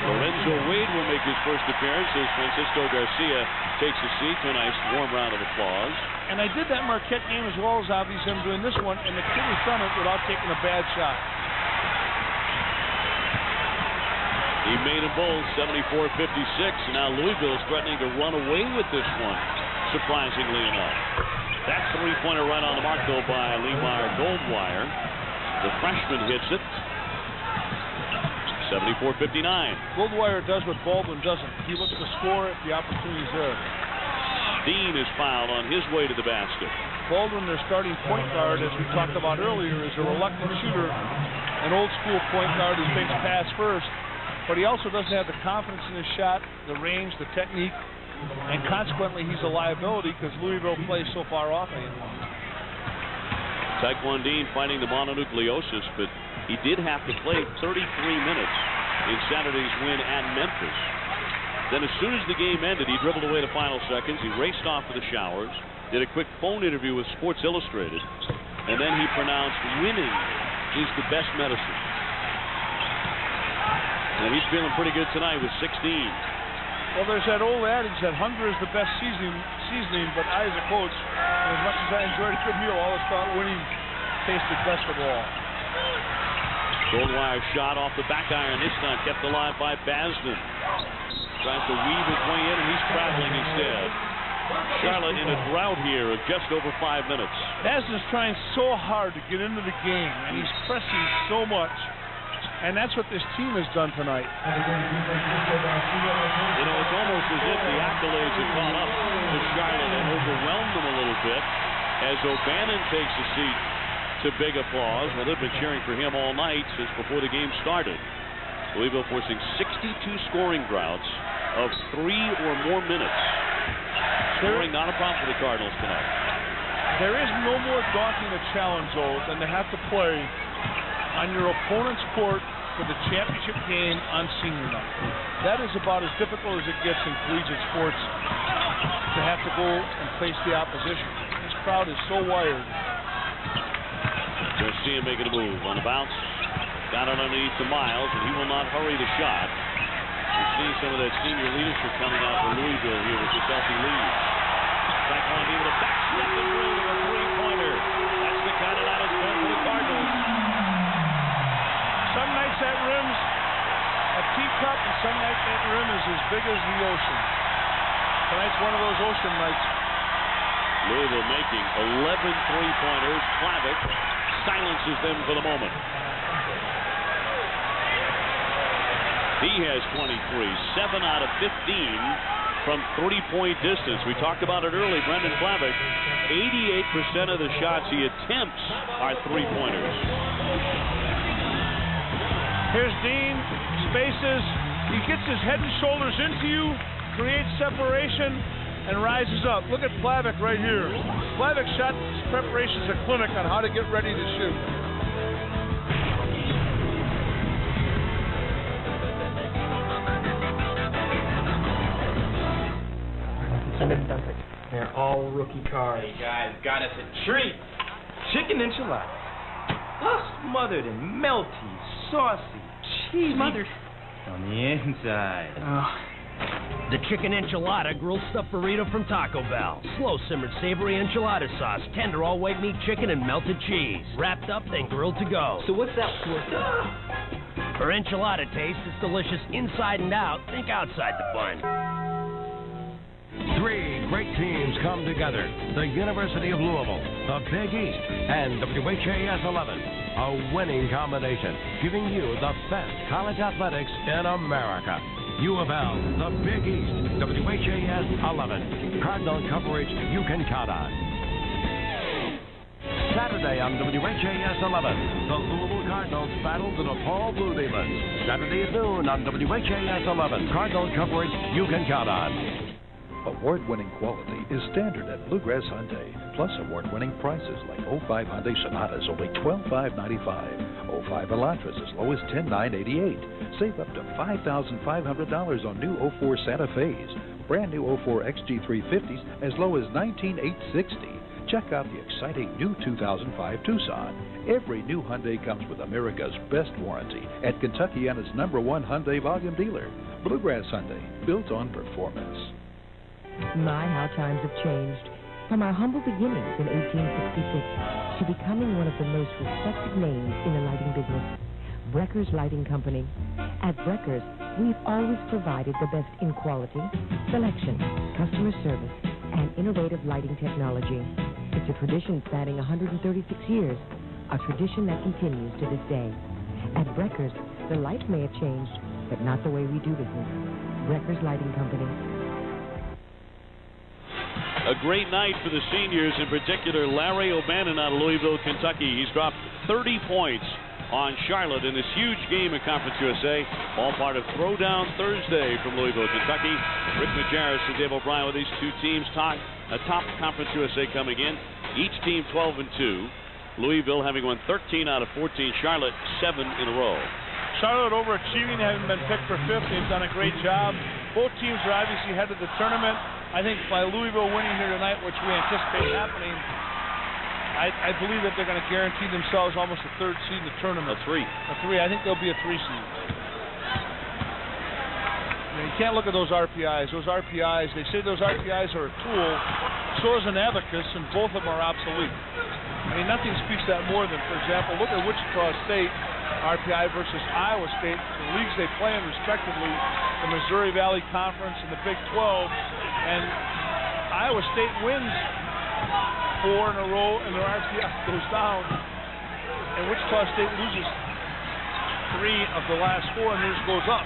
Lorenzo Wade will make his first appearance as Francisco Garcia takes a seat to a nice warm round of applause. And I did that Marquette game as well as obviously I'm doing this one, and the kid has done it without taking a bad shot. He made them both 74-56, and now Louisville is threatening to run away with this one, surprisingly enough. That three-pointer right on the mark, though, by Lemar Goldwire. The freshman hits it. 74-59. Goldwire does what Baldwin doesn't. He looks to score if the opportunity's there. Dean is fouled on his way to the basket. Baldwin, their starting point guard, as we talked about earlier, is a reluctant shooter, an old-school point guard who thinks pass first, but he also doesn't have the confidence in his shot, the range, the technique, and consequently he's a liability because Louisville plays so far off of him. Taquan Dean fighting the mononucleosis, but he did have to play 33 minutes in Saturday's win at Memphis. Then as soon as the game ended, he dribbled away the final seconds. He raced off to the showers, did a quick phone interview with Sports Illustrated, and then he pronounced winning is the best medicine. And he's feeling pretty good tonight with 16. Well, there's that old adage that hunger is the best seasoning, but I, as a coach, as much as I enjoyed a good meal, I always thought winning tasted best of all. Goldwire shot off the back iron this time, kept alive by Basden. Tries to weave his way in, and he's traveling instead. Charlotte in a drought here of just over 5 minutes. Basden's trying so hard to get into the game, and he's pressing so much. And that's what this team has done tonight. You know, it's almost as if the accolades have caught up to Charlotte and overwhelmed them a little bit as O'Bannon takes a seat to big applause. Well, they've been cheering for him all night since before the game started. Louisville forcing 62 scoring droughts of 3 or more minutes. Scoring not a problem for the Cardinals tonight. There is no more daunting a challenge, though, than to have to play on your opponent's court for the championship game on senior night. That is about as difficult as it gets in collegiate sports to have to go and face the opposition. This crowd is so wired. Garcia making a move on the bounce. Got it underneath to Myles, and he will not hurry the shot. We're seeing some of that senior leadership coming out for Louisville here with this healthy lead. Taquan Dean with a backstep and drill to a three-pointer. That's the kind of night it's been for the Cardinals. Some nights that rim's a teacup, and some nights that rim is as big as the ocean. Tonight's one of those ocean nights. Louisville making 11 three-pointers. Clavick silences them for the moment. He has 23, 7 out of 15 from three-point distance. We talked about it early. Brendan Clavick, 88% of the shots he attempts are three-pointers. Here's Dean, spaces, he gets his head and shoulders into you, creates separation, and rises up. Look at Clavick right here. Clavick shot preparation is a clinic on how to get ready to shoot. They're all rookie cards. Hey guys, got us a treat. Chicken enchilada. Smothered and melty, saucy, cheesy. Smothered. On the inside. Oh. The chicken enchilada grilled stuffed burrito from Taco Bell. Slow simmered savory enchilada sauce, tender all white meat chicken and melted cheese. Wrapped up then grilled to go. So what's that for? For enchilada taste, it's delicious inside and out. Think outside the bun. 3 great teams come together. The University of Louisville, the Big East, and WHAS 11. A winning combination, giving you the best college athletics in America. U of L, the Big East, WHAS 11. Cardinal coverage you can count on. Saturday on WHAS 11, the Louisville Cardinals battle the DePaul Blue Demons. Saturday at noon on WHAS 11. Cardinal coverage you can count on. Award-winning quality is standard at Bluegrass Hyundai, plus award-winning prices like 05 Hyundai Sonatas only $12,595, 05 Elantras as low as $10,988. Save up to $5,500 on new 04 Santa Fe's, brand new 04 XG350s as low as $19,860. Check out the exciting new 2005 Tucson. Every new Hyundai comes with America's best warranty at Kentuckiana's #1 Hyundai volume dealer. Bluegrass Hyundai, built on performance. My, how times have changed. From our humble beginnings in 1866 to becoming one of the most respected names in the lighting business. Brecker's Lighting Company. At Brecker's, we've always provided the best in quality, selection, customer service, and innovative lighting technology. It's a tradition spanning 136 years, a tradition that continues to this day. At Brecker's, the lights may have changed, but not the way we do business. Brecker's Lighting Company. A great night for the seniors, in particular Larry O'Bannon out of Louisville, Kentucky. He's dropped 30 points on Charlotte in this huge game in Conference USA. All part of Throwdown Thursday from Louisville, Kentucky. Rick Majerus and Dave O'Brien with these two teams top Conference USA coming in. Each team 12-2. Louisville having won 13 out of 14. Charlotte 7 in a row. Charlotte overachieving, having been picked for 5th. They've done a great job. Both teams are obviously headed to the tournament. I think by Louisville winning here tonight, which we anticipate happening, I believe that they're going to guarantee themselves almost a 3rd seed in the tournament. A 3. I think they'll be a 3 seed. You can't look at those RPIs. Those RPIs, they say those RPIs are a tool. So is an abacus, and both of them are obsolete. I mean, nothing speaks that more than, for example, look at Wichita State RPI versus Iowa State, the leagues they play in respectively, the Missouri Valley Conference and the Big 12, and Iowa State wins 4 in a row, and their RPI goes down, and Wichita State loses 3 of the last 4, and theirs goes up.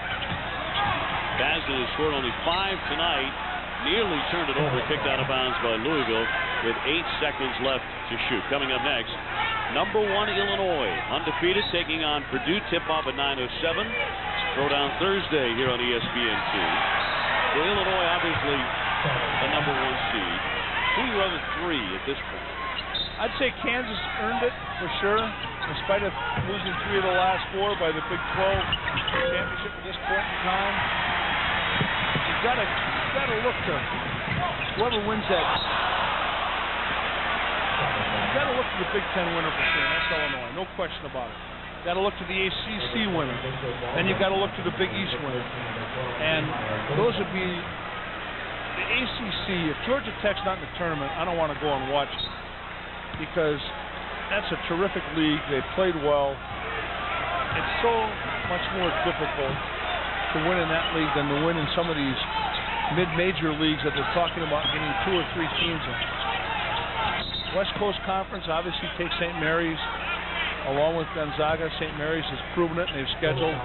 Basil has scored only 5 tonight. Nearly turned it over, kicked out of bounds by Louisville with 8 seconds left to shoot. Coming up next, #1 Illinois, undefeated, taking on Purdue. Tip-off at 9:07. Throwdown Thursday here on ESPN2. So Illinois, obviously, the #1 seed. Who are your other 3 at this point? I'd say Kansas earned it for sure, in spite of losing 3 of the last 4 by the Big 12 championship at this point in time. You've got to look to whoever wins that. You've got to look to the Big Ten winner for sure. That's Illinois, no question about it. You've got to look to the ACC winner. Then you've got to look to the Big East winner. And those would be the ACC. If Georgia Tech's not in the tournament, I don't want to go and watch it, because that's a terrific league. They played well. It's so much more difficult to win in that league than to win in some of these mid-major leagues that they're talking about getting 2 or 3 teams in. West Coast Conference obviously takes St. Mary's along with Gonzaga. St. Mary's has proven it, and they've scheduled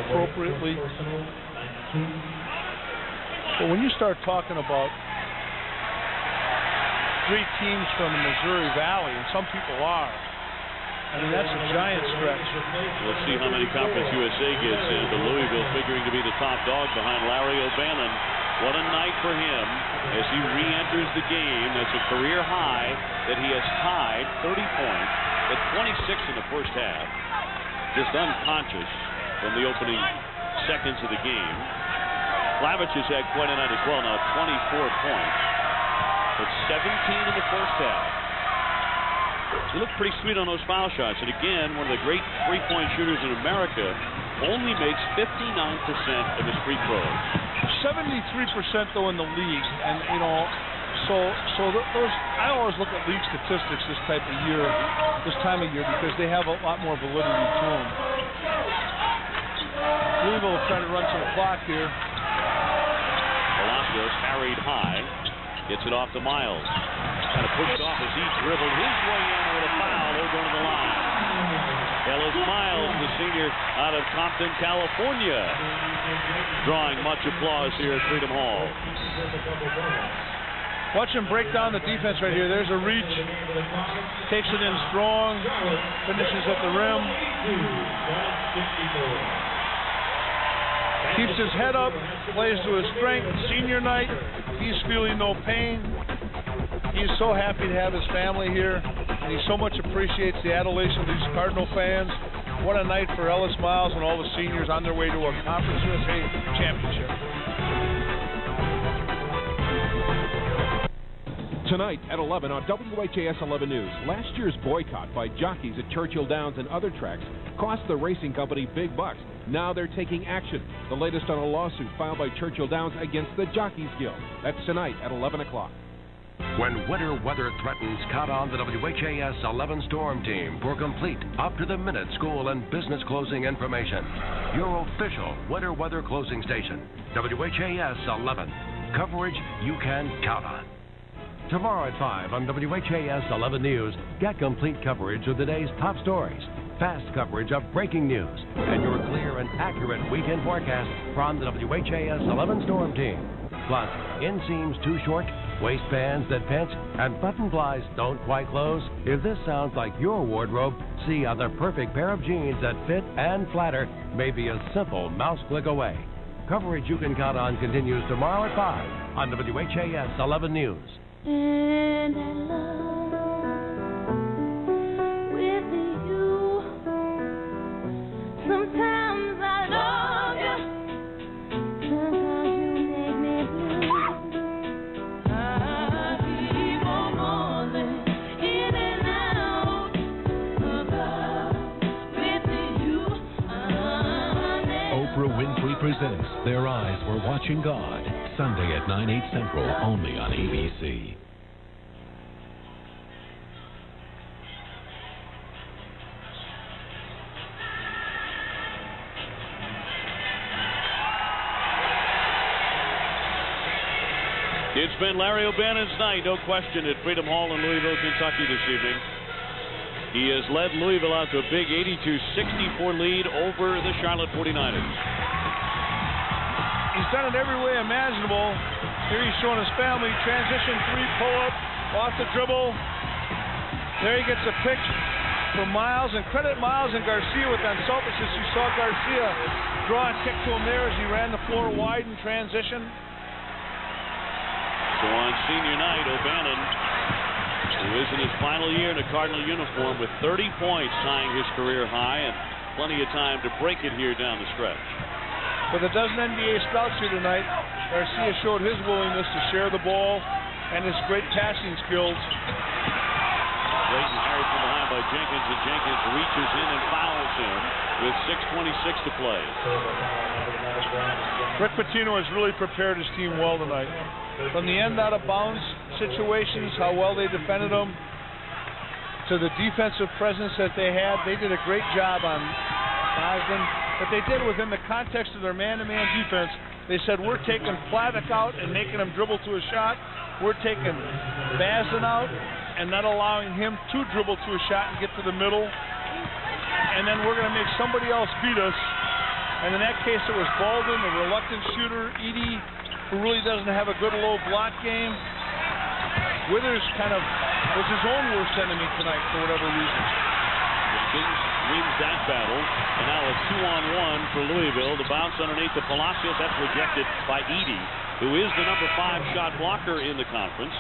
appropriately. But when you start talking about 3 teams from the Missouri Valley, and some people are, I mean, that's a giant stretch. We'll see how many Conference USA gets in, but Louisville figuring to be the top dog behind Larry O'Bannon. What a night for him as he re-enters the game. That's a career high that he has tied 30 points at 26 in the first half. Just unconscious from the opening seconds of the game. Plavich has had quite a night as well, now 24 points. But 17 in the first half. He looked pretty sweet on those foul shots. And again, one of the great three-point shooters in America only makes 59% of his free throws. 73% though in the league. And, you know, so those, I always look at league statistics this time of year, because they have a lot more validity to them. Louisville is trying to run some clock here. Palacios carried high. Gets it off to Myles. Kind of pushed off as he dribbled his way in with a foul. They're going to the line. Ellis Myles, the senior out of Compton, California, drawing much applause here at Freedom Hall. Watch him break down the defense right here. There's a reach. Takes it in strong. Finishes at the rim. Keeps his head up. Plays to his strength. Senior night. He's feeling no pain. He's so happy to have his family here, and he so much appreciates the adulation of these Cardinal fans. What a night for Ellis Myles and all the seniors on their way to a Conference USA championship. Tonight at 11 on WHAS 11 News, last year's boycott by jockeys at Churchill Downs and other tracks cost the racing company big bucks. Now they're taking action. The latest on a lawsuit filed by Churchill Downs against the Jockeys Guild. That's tonight at 11 o'clock. When winter weather threatens, count on the WHAS 11 Storm Team for complete, up-to-the-minute school and business closing information. Your official winter weather closing station, WHAS 11. Coverage you can count on. Tomorrow at 5 on WHAS 11 News, get complete coverage of the day's top stories, fast coverage of breaking news, and your clear and accurate weekend forecast from the WHAS 11 Storm Team. Plus, inseams too short, waistbands that pinch, and button flies don't quite close. If this sounds like your wardrobe, see how the perfect pair of jeans that fit and flatter may be a simple mouse click away. Coverage you can count on continues tomorrow at 5 on WHAS 11 News. And I love with you. Sometimes I love you. Sometimes you make me blue. I keep on rolling in and out of love with you. Oprah Winfrey presents Their Eyes Were Watching God. Sunday at 9/8 Central, only on ABC. It's been Larry O'Bannon's night, no question, at Freedom Hall in Louisville, Kentucky this evening. He has led Louisville out to a big 82-64 lead over the Charlotte 49ers. He's done it every way imaginable. Here he's showing his family. Transition 3 pull-up off the dribble. There he gets a pick from Myles. And credit Myles and Garcia with unselfishness. You saw Garcia draw and kick to him there as he ran the floor wide in transition. So on senior night, O'Bannon, who is in his final year in a Cardinal uniform with 30 points, tying his career high, and plenty of time to break it here down the stretch. With a dozen NBA scouts here tonight, Garcia showed his willingness to share the ball and his great passing skills. Clayton carried from behind by Jenkins, and Jenkins reaches in and fouls him with 6:26 to play. Rick Pitino has really prepared his team well tonight. From the end out of bounds situations, how well they defended them, to the defensive presence that they had, they did a great job on Boston. But they did within the context of their man-to-man defense. They said, we're taking Platek out and making him dribble to a shot. We're taking Bazin out and not allowing him to dribble to a shot and get to the middle. And then we're going to make somebody else beat us. And in that case, it was Baldwin, the reluctant shooter, Edey, who really doesn't have a good low block game. Withers kind of was his own worst enemy tonight for whatever reason. Jenkins wins that battle, and now a 2-on-1 for Louisville. The bounce underneath the Palacios, that's rejected by Edey, who is the number 5 shot blocker in the conference.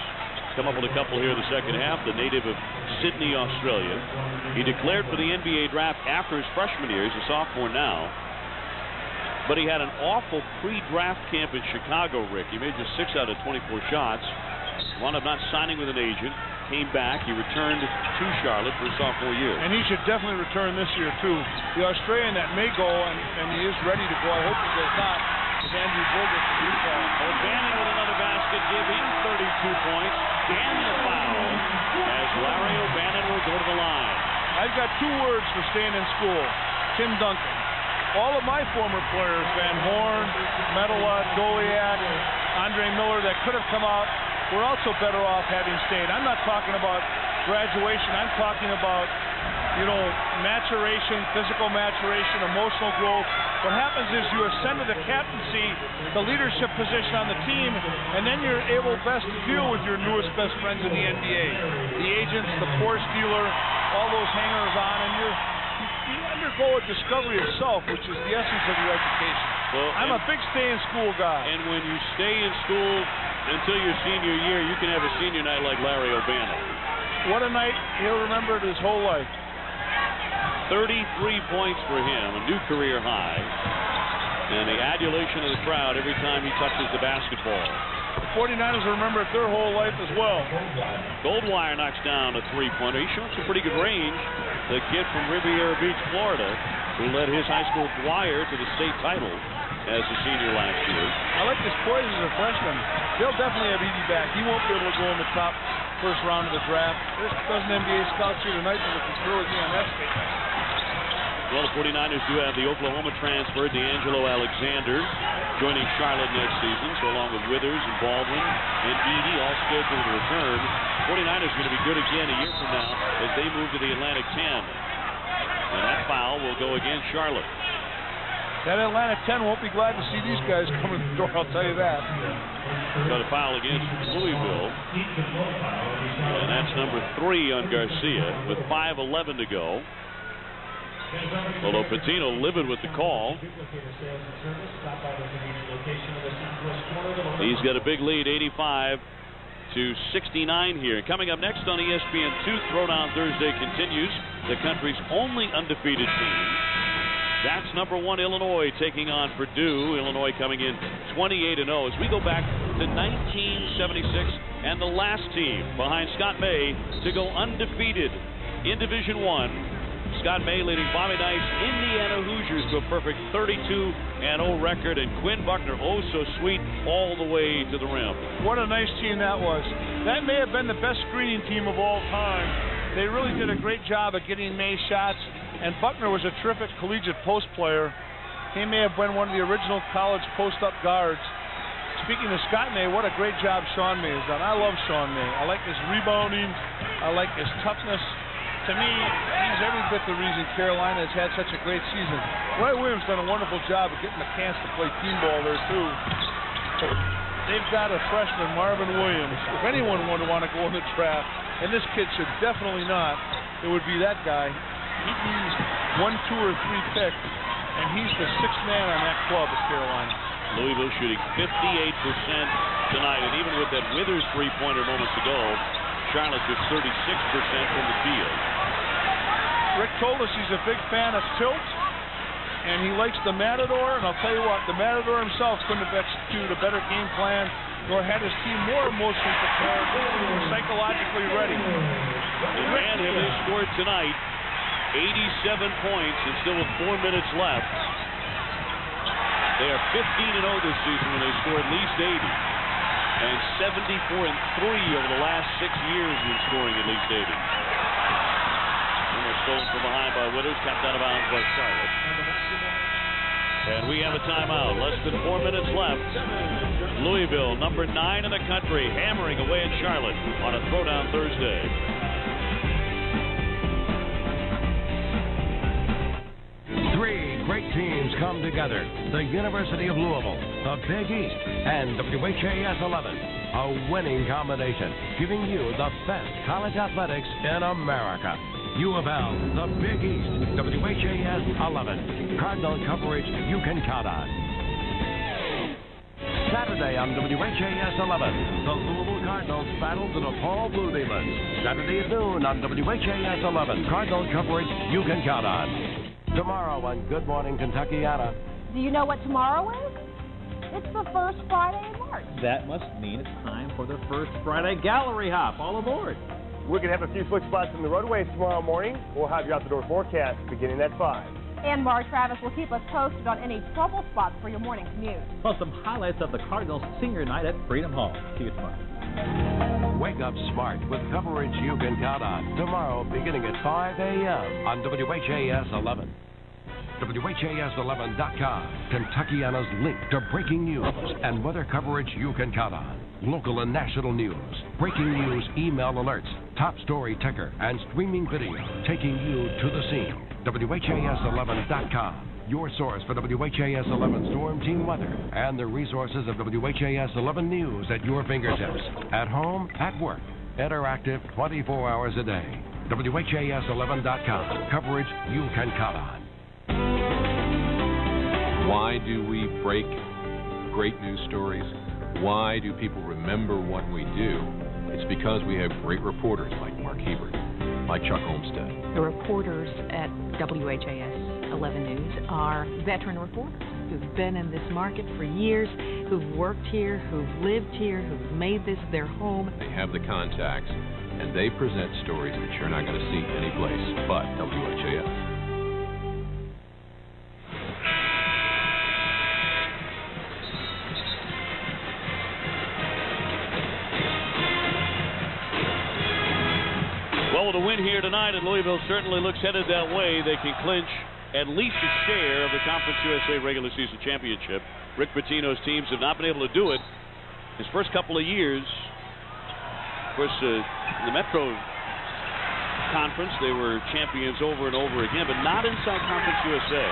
Come up with a couple here in the second half, the native of Sydney, Australia. He declared for the NBA draft after his freshman year. He's a sophomore now. But he had an awful pre-draft camp in Chicago, Rick. He made just 6 out of 24 shots. Wound up not signing with an agent. Came back. He returned to Charlotte for his sophomore year. And he should definitely return this year, too. The Australian that may go, and he is ready to go, I hope he does not, is Andrew Bogut from Utah. O'Bannon with another basket, give him 32 points. And the foul as Larry O'Bannon will go to the line. I've got 2 words for staying in school. Tim Duncan. All of my former players, Van Horn, Medela, Doliak, Andre Miller, that could have come out, were also better off having stayed. I'm not talking about graduation. I'm talking about, maturation, physical maturation, emotional growth. What happens is you ascend to the captaincy, the leadership position on the team, and then you're able best to deal with your newest best friends in the NBA. The agents, the force dealer, all those hangers-on, and you undergo a discovery of self, which is the essence of your education. Well, I'm a big stay-in-school guy. And when you stay in school, until your senior year, you can have a senior night like Larry O'Bannon. What a night he'll remember it his whole life. 33 points for him, a new career high. And the adulation of the crowd every time he touches the basketball. The 49ers will remember it their whole life as well. Goldwire knocks down a three-pointer. He's shown some pretty good range. The kid from Riviera Beach, Florida, who led his high school Dwyer to the state title as a senior last year. I like this poise as a freshman. They'll definitely have Edie back. He won't be able to go in the top first round of the draft. There's a dozen NBA scouts here tonight that can really be on that stage. Well, the 49ers do have the Oklahoma transfer, D'Angelo Alexander, joining Charlotte next season. So along with Withers and Baldwin and Edey, all scheduled to return. 49ers going to be good again a year from now as they move to the Atlantic 10. And that foul will go against Charlotte. That Atlanta 10 won't be glad to see these guys come in the door, I'll tell you that. Got a foul against Louisville. And that's number 3 on Garcia with 5:11 to go. Although Patino livid with the call. He's got a big lead, 85-69 here. Coming up next on ESPN2, Throwdown Thursday continues. The country's only undefeated team. That's number 1 Illinois taking on Purdue. Illinois coming in 28-0 as we go back to 1976 and the last team behind Scott May to go undefeated in Division I. Scott May leading Bobby Knight's Indiana Hoosiers to a perfect 32-0 record, and Quinn Buckner, oh so sweet, all the way to the rim. What a nice team that was. That may have been the best screening team of all time. They really did a great job of getting May shots, and Buckner was a terrific collegiate post player. He may have been one of the original college post-up guards. Speaking of Scott May, what a great job Sean May has done. I love Sean May. I like his rebounding. I like his toughness. To me, he's every bit the reason Carolina has had such a great season. Roy Williams done a wonderful job of getting the chance to play team ball there, too. They've got a freshman, Marvin Williams. If anyone would want to go in the draft, and this kid should definitely not, it would be that guy. He's 1, 2, or 3 pick, and he's the 6th man on that club at Carolina. Louisville shooting 58% tonight, and even with that Withers three-pointer moments ago, Charlotte just 36% from the field. Rick told us he's a big fan of tilt, and he likes the Matador, and I'll tell you what, the Matador himself couldn't have executed a better game plan, nor had his team more emotionally prepared or psychologically ready. And man, have they scored tonight, 87 points, and still with 4 minutes left. They are 15-0 this season when they score at least 80. And 74-3 over the last 6 years in scoring at least 80. And they're stolen from behind by Withers, kept out of bounds by Charlotte. And we have a timeout. Less than 4 minutes left. Louisville, number 9 in the country, hammering away at Charlotte on a Throwdown Thursday. Three great teams come together. The University of Louisville, the Big East, and WHAS 11. A winning combination, giving you the best college athletics in America. U of L, the Big East, WHAS 11. Cardinal coverage you can count on. Saturday on WHAS 11, the Louisville Cardinals battle the DePaul Blue Demons. Saturday at noon on WHAS 11, Cardinal coverage you can count on. Tomorrow on Good Morning Kentuckiana. Do you know what tomorrow is? It's the first Friday in March. That must mean it's time for the first Friday gallery hop. All aboard. We're going to have a few slick spots in the roadways tomorrow morning. We'll have your out-the-door forecast beginning at 5. And Mark Travis will keep us posted on any trouble spots for your morning commute. Plus some highlights of the Cardinals senior night at Freedom Hall. See you tomorrow. Wake up smart with coverage you can count on. Tomorrow beginning at 5 a.m. on WHAS 11. WHAS11.com, Kentuckiana's link to breaking news and weather coverage you can count on. Local and national news, breaking news email alerts, top story ticker, and streaming video taking you to the scene. WHAS11.com, your source for WHAS 11 storm team weather and the resources of WHAS 11 news at your fingertips. At home, at work, interactive 24 hours a day. WHAS11.com, coverage you can count on. Why do we break great news stories? Why do people remember what we do? It's because we have great reporters like Mark Hebert, like Chuck Olmstead. The reporters at WHAS 11 News are veteran reporters who've been in this market for years, who've worked here, who've lived here, who've made this their home. They have the contacts, and they present stories that you're not going to see anyplace but WHAS. Well, with a win here tonight, and Louisville certainly looks headed that way, they can clinch at least a share of the Conference USA regular season championship. Rick Pitino's teams have not been able to do it his first couple of years. Of course, in the Metro Conference, they were champions over and over again, but not inside Conference USA.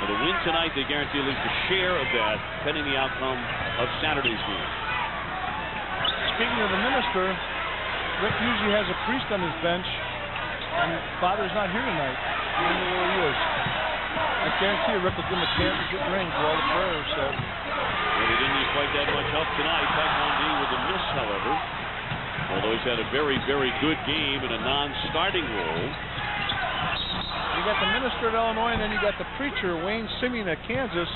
With a win tonight, they guarantee at least a share of that, pending the outcome of Saturday's game. Speaking of the minister, Rick usually has a priest on his bench, and Father's not here tonight. I don't know where he is. I guarantee you Rick will give him a championship ring for all the prayers said. Well, he didn't need quite that much help tonight. Taquan Dean with a miss, however. Although he's had a very, very good game in a non-starting role. You got the minister at Illinois, and then you got the preacher, Wayne Simeon at Kansas.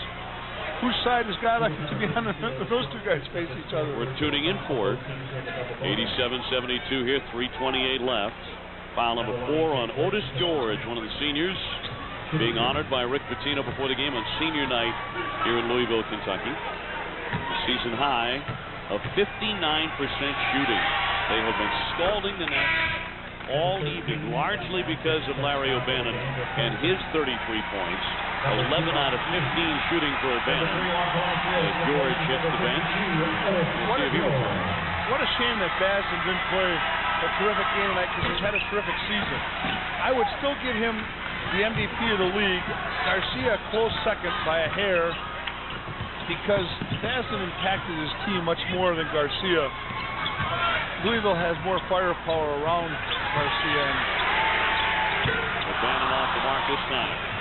Whose side has got to be on those two guys face each other? We're tuning in for 87-72 here, 3:28 left. File number 4 on Otis George, one of the seniors, being honored by Rick Pitino before the game on senior night here in Louisville, Kentucky. A season high of 59% shooting. They have been scalding the net all evening, largely because of Larry O'Bannon and his 33 points. 11 out of 15 shooting for O'Bannon as George hits the bench. What a shame that Basden didn't play a terrific game tonight because he's had a terrific season. I would still give him the MVP of the league. Garcia a close second by a hair because Basden impacted his team much more than Garcia. Louisville has more firepower around Garcia. O'Bannon off the mark this time.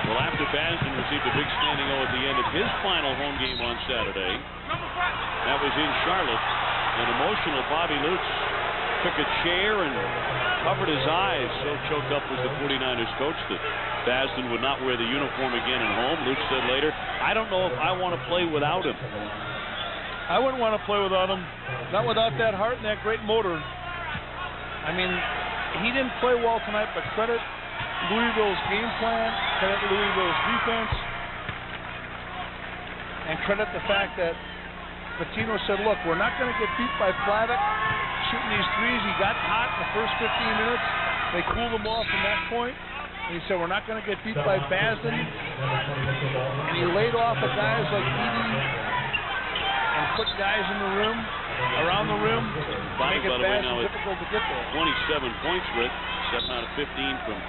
Well, after Basden received a big standing O at the end of his final home game on Saturday, that was in Charlotte, an emotional Bobby Lutz took a chair and covered his eyes. So choked up was the 49ers coach that Basden would not wear the uniform again at home. Lutz said later, I don't know if I want to play without him. I wouldn't want to play without him. Not without that heart and that great motor. I mean, he didn't play well tonight, but credit Louisville's game plan, credit Louisville's defense, and credit the fact that Pitino said, look, we're not going to get beat by Plavic shooting these threes. He got hot in the first 15 minutes. They cooled him off from that point. And he said, we're not going to get beat by Basden. And he laid off at guys like Edey and put guys in the room, around the rim, make it Basden difficult to get there. 27 points, Rick. 7 out of 15 from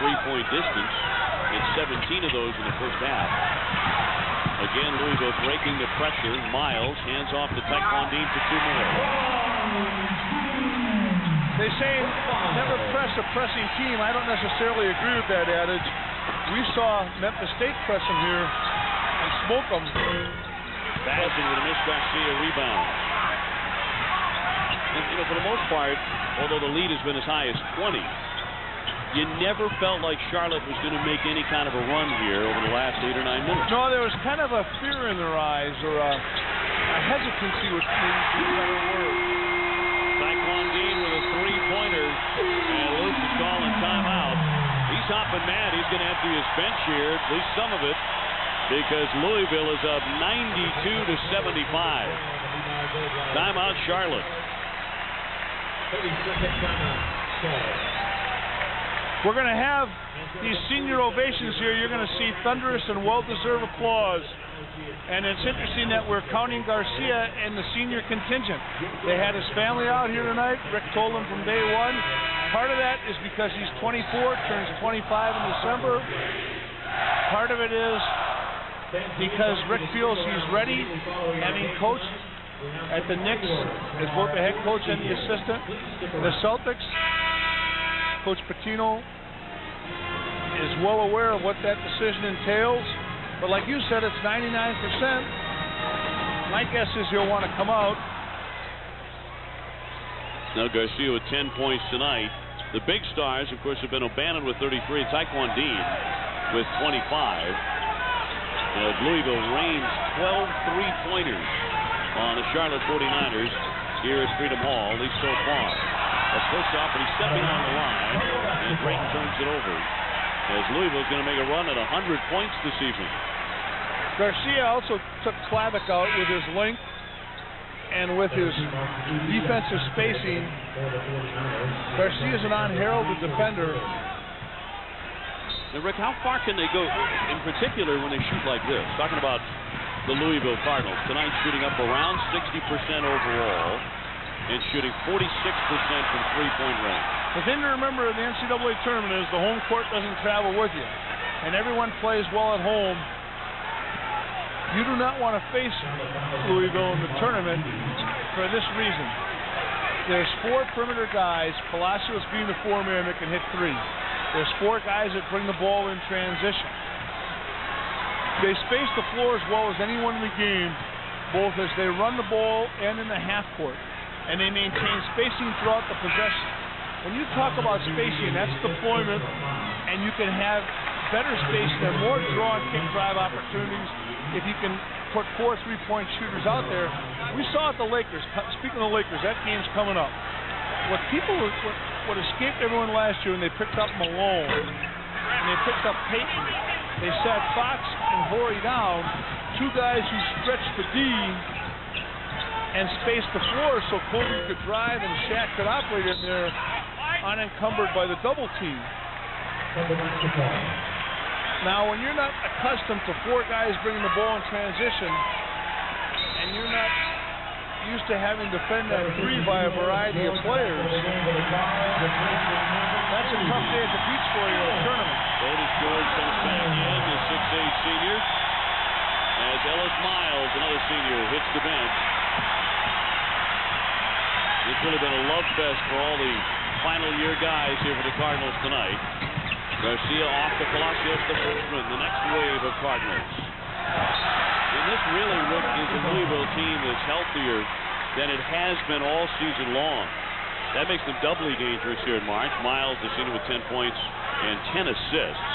three-point distance. And 17 of those in the first half. Again, Louisville breaking the pressure. Myles hands off to Taquan Dean for 2 more. They say never press a pressing team. I don't necessarily agree with that adage. We saw Memphis State press them here and smoke them. Basden with a miss, Garcia rebound. And, you know, for the most part, although the lead has been as high as 20, you never felt like Charlotte was going to make any kind of a run here over the last 8 or 9 minutes. No, there was kind of a fear in their eyes, or a hesitancy with maybe a better word. Taquan Dean with a three-pointer, and Lutz is calling timeout. He's hopping mad. He's going to empty his bench here, at least some of it, because Louisville is up 92-75. Timeout, Charlotte. 30-second timeout. We're going to have these senior ovations here. You're going to see thunderous and well-deserved applause. And it's interesting that we're counting Garcia and the senior contingent. They had his family out here tonight. Rick told them from day one. Part of that is because he's 24, turns 25 in December. Part of it is because Rick feels he's ready, having coached at the Knicks as both the head coach and the assistant. The Celtics, Coach Pitino is well aware of what that decision entails. But like you said, it's 99%. My guess is he'll want to come out. Now Garcia with 10 points tonight. The big stars, of course, have been O'Bannon with 33, Taquan Dean with 25. As Louisville rains 12 three-pointers on the Charlotte 49ers here at Freedom Hall, at least so far. That's first off, but he's stepping on the line, and Drayton turns it over. As Louisville's going to make a run at 100 points this evening. Garcia also took Slavic out with his length and with his defensive spacing. Garcia's an unheralded defender. Now, Rick, how far can they go, in particular, when they shoot like this? Talking about the Louisville Cardinals. Tonight shooting up around 60% overall and shooting 46% from three-point range. The thing to remember in the NCAA tournament is the home court doesn't travel with you. And everyone plays well at home. You do not want to face Louisville in the tournament for this reason. There's 4 perimeter guys, Palacios being the 4-man that can hit 3. There's 4 guys that bring the ball in transition. They space the floor as well as anyone in the game, both as they run the ball and in the half court. And they maintain spacing throughout the possession. When you talk about spacing, that's deployment, and you can have better spacing and more draw and kick drive opportunities if you can put 4 3-point shooters out there. We saw at the Lakers. Speaking of the Lakers, that game's coming up. What escaped everyone last year when they picked up Malone and they picked up Payton, they sat Fox and Horry down, 2 guys who stretched the D and spaced the floor so Kobe could drive and Shaq could operate in there unencumbered by the double team. Now, when you're not accustomed to 4 guys bringing the ball in transition and you're not used to having to defend that 3 by a variety of players, that's a tough day at the beach for you in a tournament. Otis George comes back in, the 6'8 senior, as Ellis Myles, another senior, hits the bench. It's really been a love fest for all the final year guys here for the Cardinals tonight. Garcia off to Palacios, the freshman, the next wave of Cardinals. And this really, Rick, is a Louisville team that's healthier than it has been all season long. That makes them doubly dangerous here in March. Myles, the senior, with 10 points and 10 assists.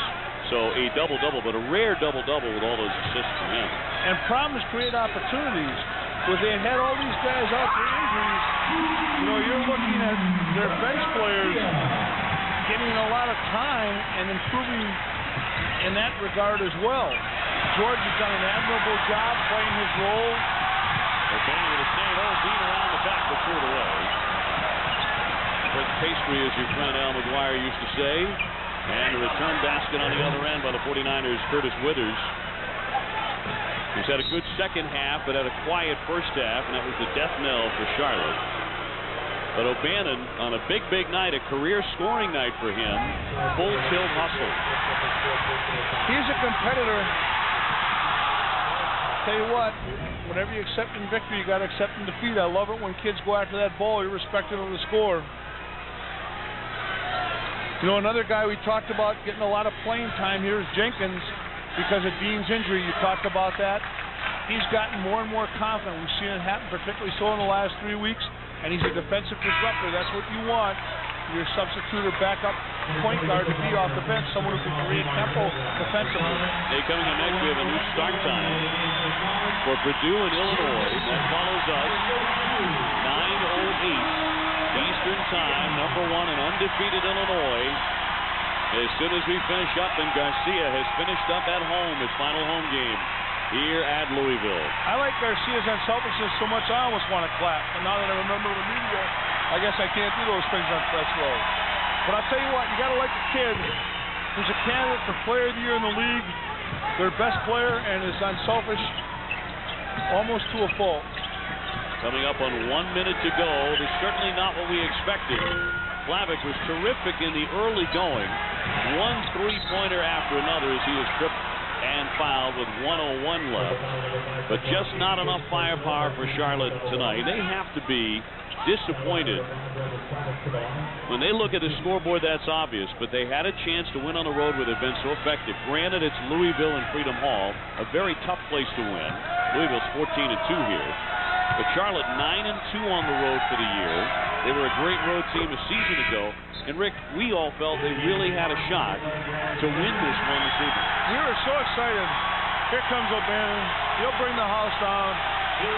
So a double-double, but a rare double-double with all those assists from him. And problems create opportunities. When they had all these guys out for injuries, you're looking at their bench players getting a lot of time and improving in that regard as well. George has done an admirable job playing his role. O'Bannon with a stay-at-home beat around the back, but threw it away. Quick pastry, as your friend Al McGuire used to say. And a return basket on the other end by the 49ers, Curtis Withers. He's had a good second half, but had a quiet first half, and that was the death knell for Charlotte. But O'Bannon, on a big, big night, a career scoring night for him, full tilt hustle. He's a competitor. Tell you what, whenever you accept in victory, you got to accept in defeat. I love it when kids go after that ball, irrespective of the score. Another guy we talked about getting a lot of playing time here is Jenkins because of Dean's injury. You talked about that. He's gotten more and more confident. We've seen it happen, particularly so in the last 3 weeks. And he's a defensive disruptor. That's what you want. Your substitute or backup point guard to be off the bench, someone who can create tempo defensively. Hey, coming up next, we have a new start time for Purdue and Illinois. That follows us 9:08 Eastern Time. #1 and undefeated Illinois. As soon as we finish up, and Garcia has finished up at home, his final home game here at Louisville. I like Garcia's unselfishness so much I almost want to clap. But now that I remember the media, I guess I can't do those things on press row. But I'll tell you what, you got to like the kid who's a candidate for Player of the Year in the league, their best player, and is unselfish almost to a fault. Coming up on 1 minute to go. This is certainly not what we expected. Slavic was terrific in the early going. 1 3-pointer after another as he was tripped and fouled with 1:01 left. But just not enough firepower for Charlotte tonight. They have to be disappointed. When they look at the scoreboard, that's obvious, but they had a chance to win on the road where they've been so effective. Granted, it's Louisville and Freedom Hall, a very tough place to win. Louisville's 14-2 here. But Charlotte 9-2 on the road for the year. They were a great road team a season ago. And Rick, we all felt they really had a shot to win this one this evening. We were so excited. Here comes O'Bannon. He'll bring the house down.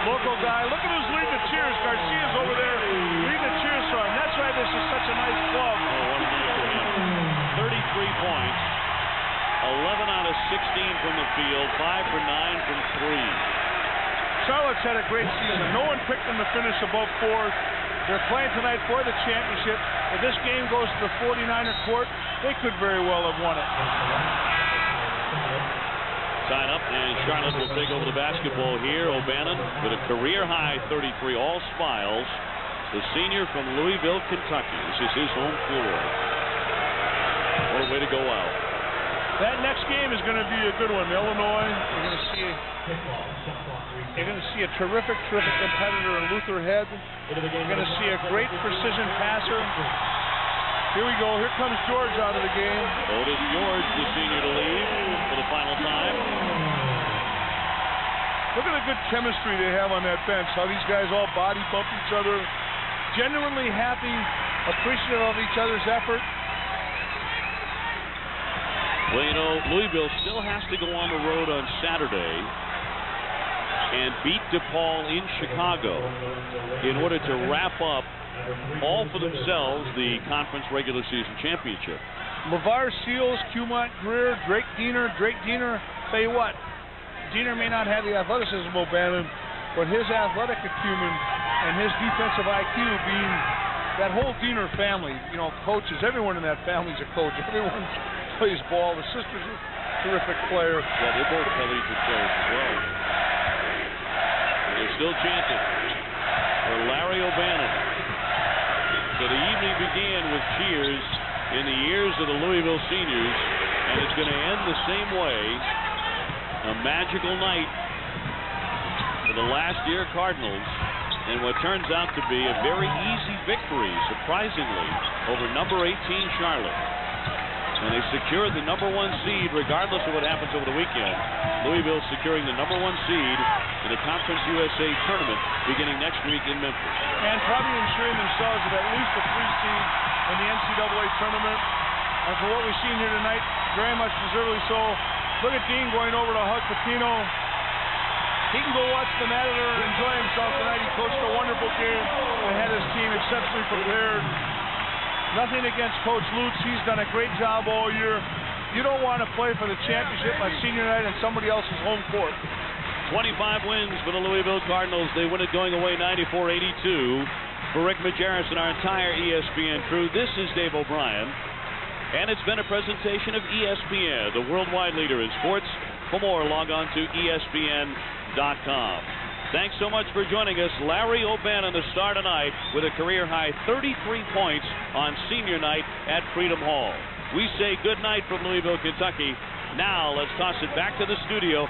Local guy. Look at who's leading the cheers. Garcia's over there leading the cheers for him. That's why this is such a nice club. Oh, what a night for him. 33 points. 11 out of 16 from the field. 5 for 9 from 3. Charlotte's had a great season. No one picked them to finish above 4th. They're playing tonight for the championship. If this game goes to the 49er court, they could very well have won it. Sign up, and Charlotte will take over the basketball here. O'Bannon with a career-high 33, all Smiles. The senior from Louisville, Kentucky. This is his home floor. What a way to go out. That next game is going to be a good one. Illinois, you're going to see a terrific competitor in Luther Head. You're going to see a great precision passer. Here we go. Here comes George out of the game. Otis George, the senior, to leave for the final time. Look at the good chemistry they have on that bench. How these guys all body bump each other. Genuinely happy, appreciative of each other's effort. Well, you know, Louisville still has to go on the road on Saturday and beat DePaul in Chicago in order to wrap up, all for themselves, the conference regular season championship. LeVar Seals, Cumont Greer, Drake Diener. Tell you what, Diener may not have the athleticism of O'Bannon, but his athletic acumen and his defensive IQ, being that whole Diener family, you know, coaches, everyone in that family is a coach. Everyone plays ball. The sister's a terrific player. Yeah, they're both collegiate players as well. And they're still chanting for Larry O'Bannon. So the evening began with cheers in the ears of the Louisville seniors, and it's going to end the same way. A magical night for the last-year Cardinals, and what turns out to be a very easy victory, surprisingly, over number 18 Charlotte. And they secured the number 1 seed regardless of what happens over the weekend. Louisville securing the number 1 seed in the Conference USA tournament beginning next week in Memphis. And probably ensuring themselves with at least a 3 seed in the NCAA tournament. And for what we've seen here tonight, very much deservedly so. Look at Dean going over to hug Patino. He can go watch the Matador and enjoy himself tonight. He coached a wonderful game and had his team exceptionally prepared. Nothing against Coach Lutz. He's done a great job all year. You don't want to play for the championship on senior night in somebody else's home court. 25 wins for the Louisville Cardinals. They win it going away 94-82. For Rick Majerus and our entire ESPN crew, this is Dave O'Brien. And it's been a presentation of ESPN, the worldwide leader in sports. For more, log on to ESPN.com. Thanks so much for joining us. Larry O'Bannon, the star tonight, with a career-high 33 points on senior night at Freedom Hall. We say good night from Louisville, Kentucky. Now let's toss it back to the studio.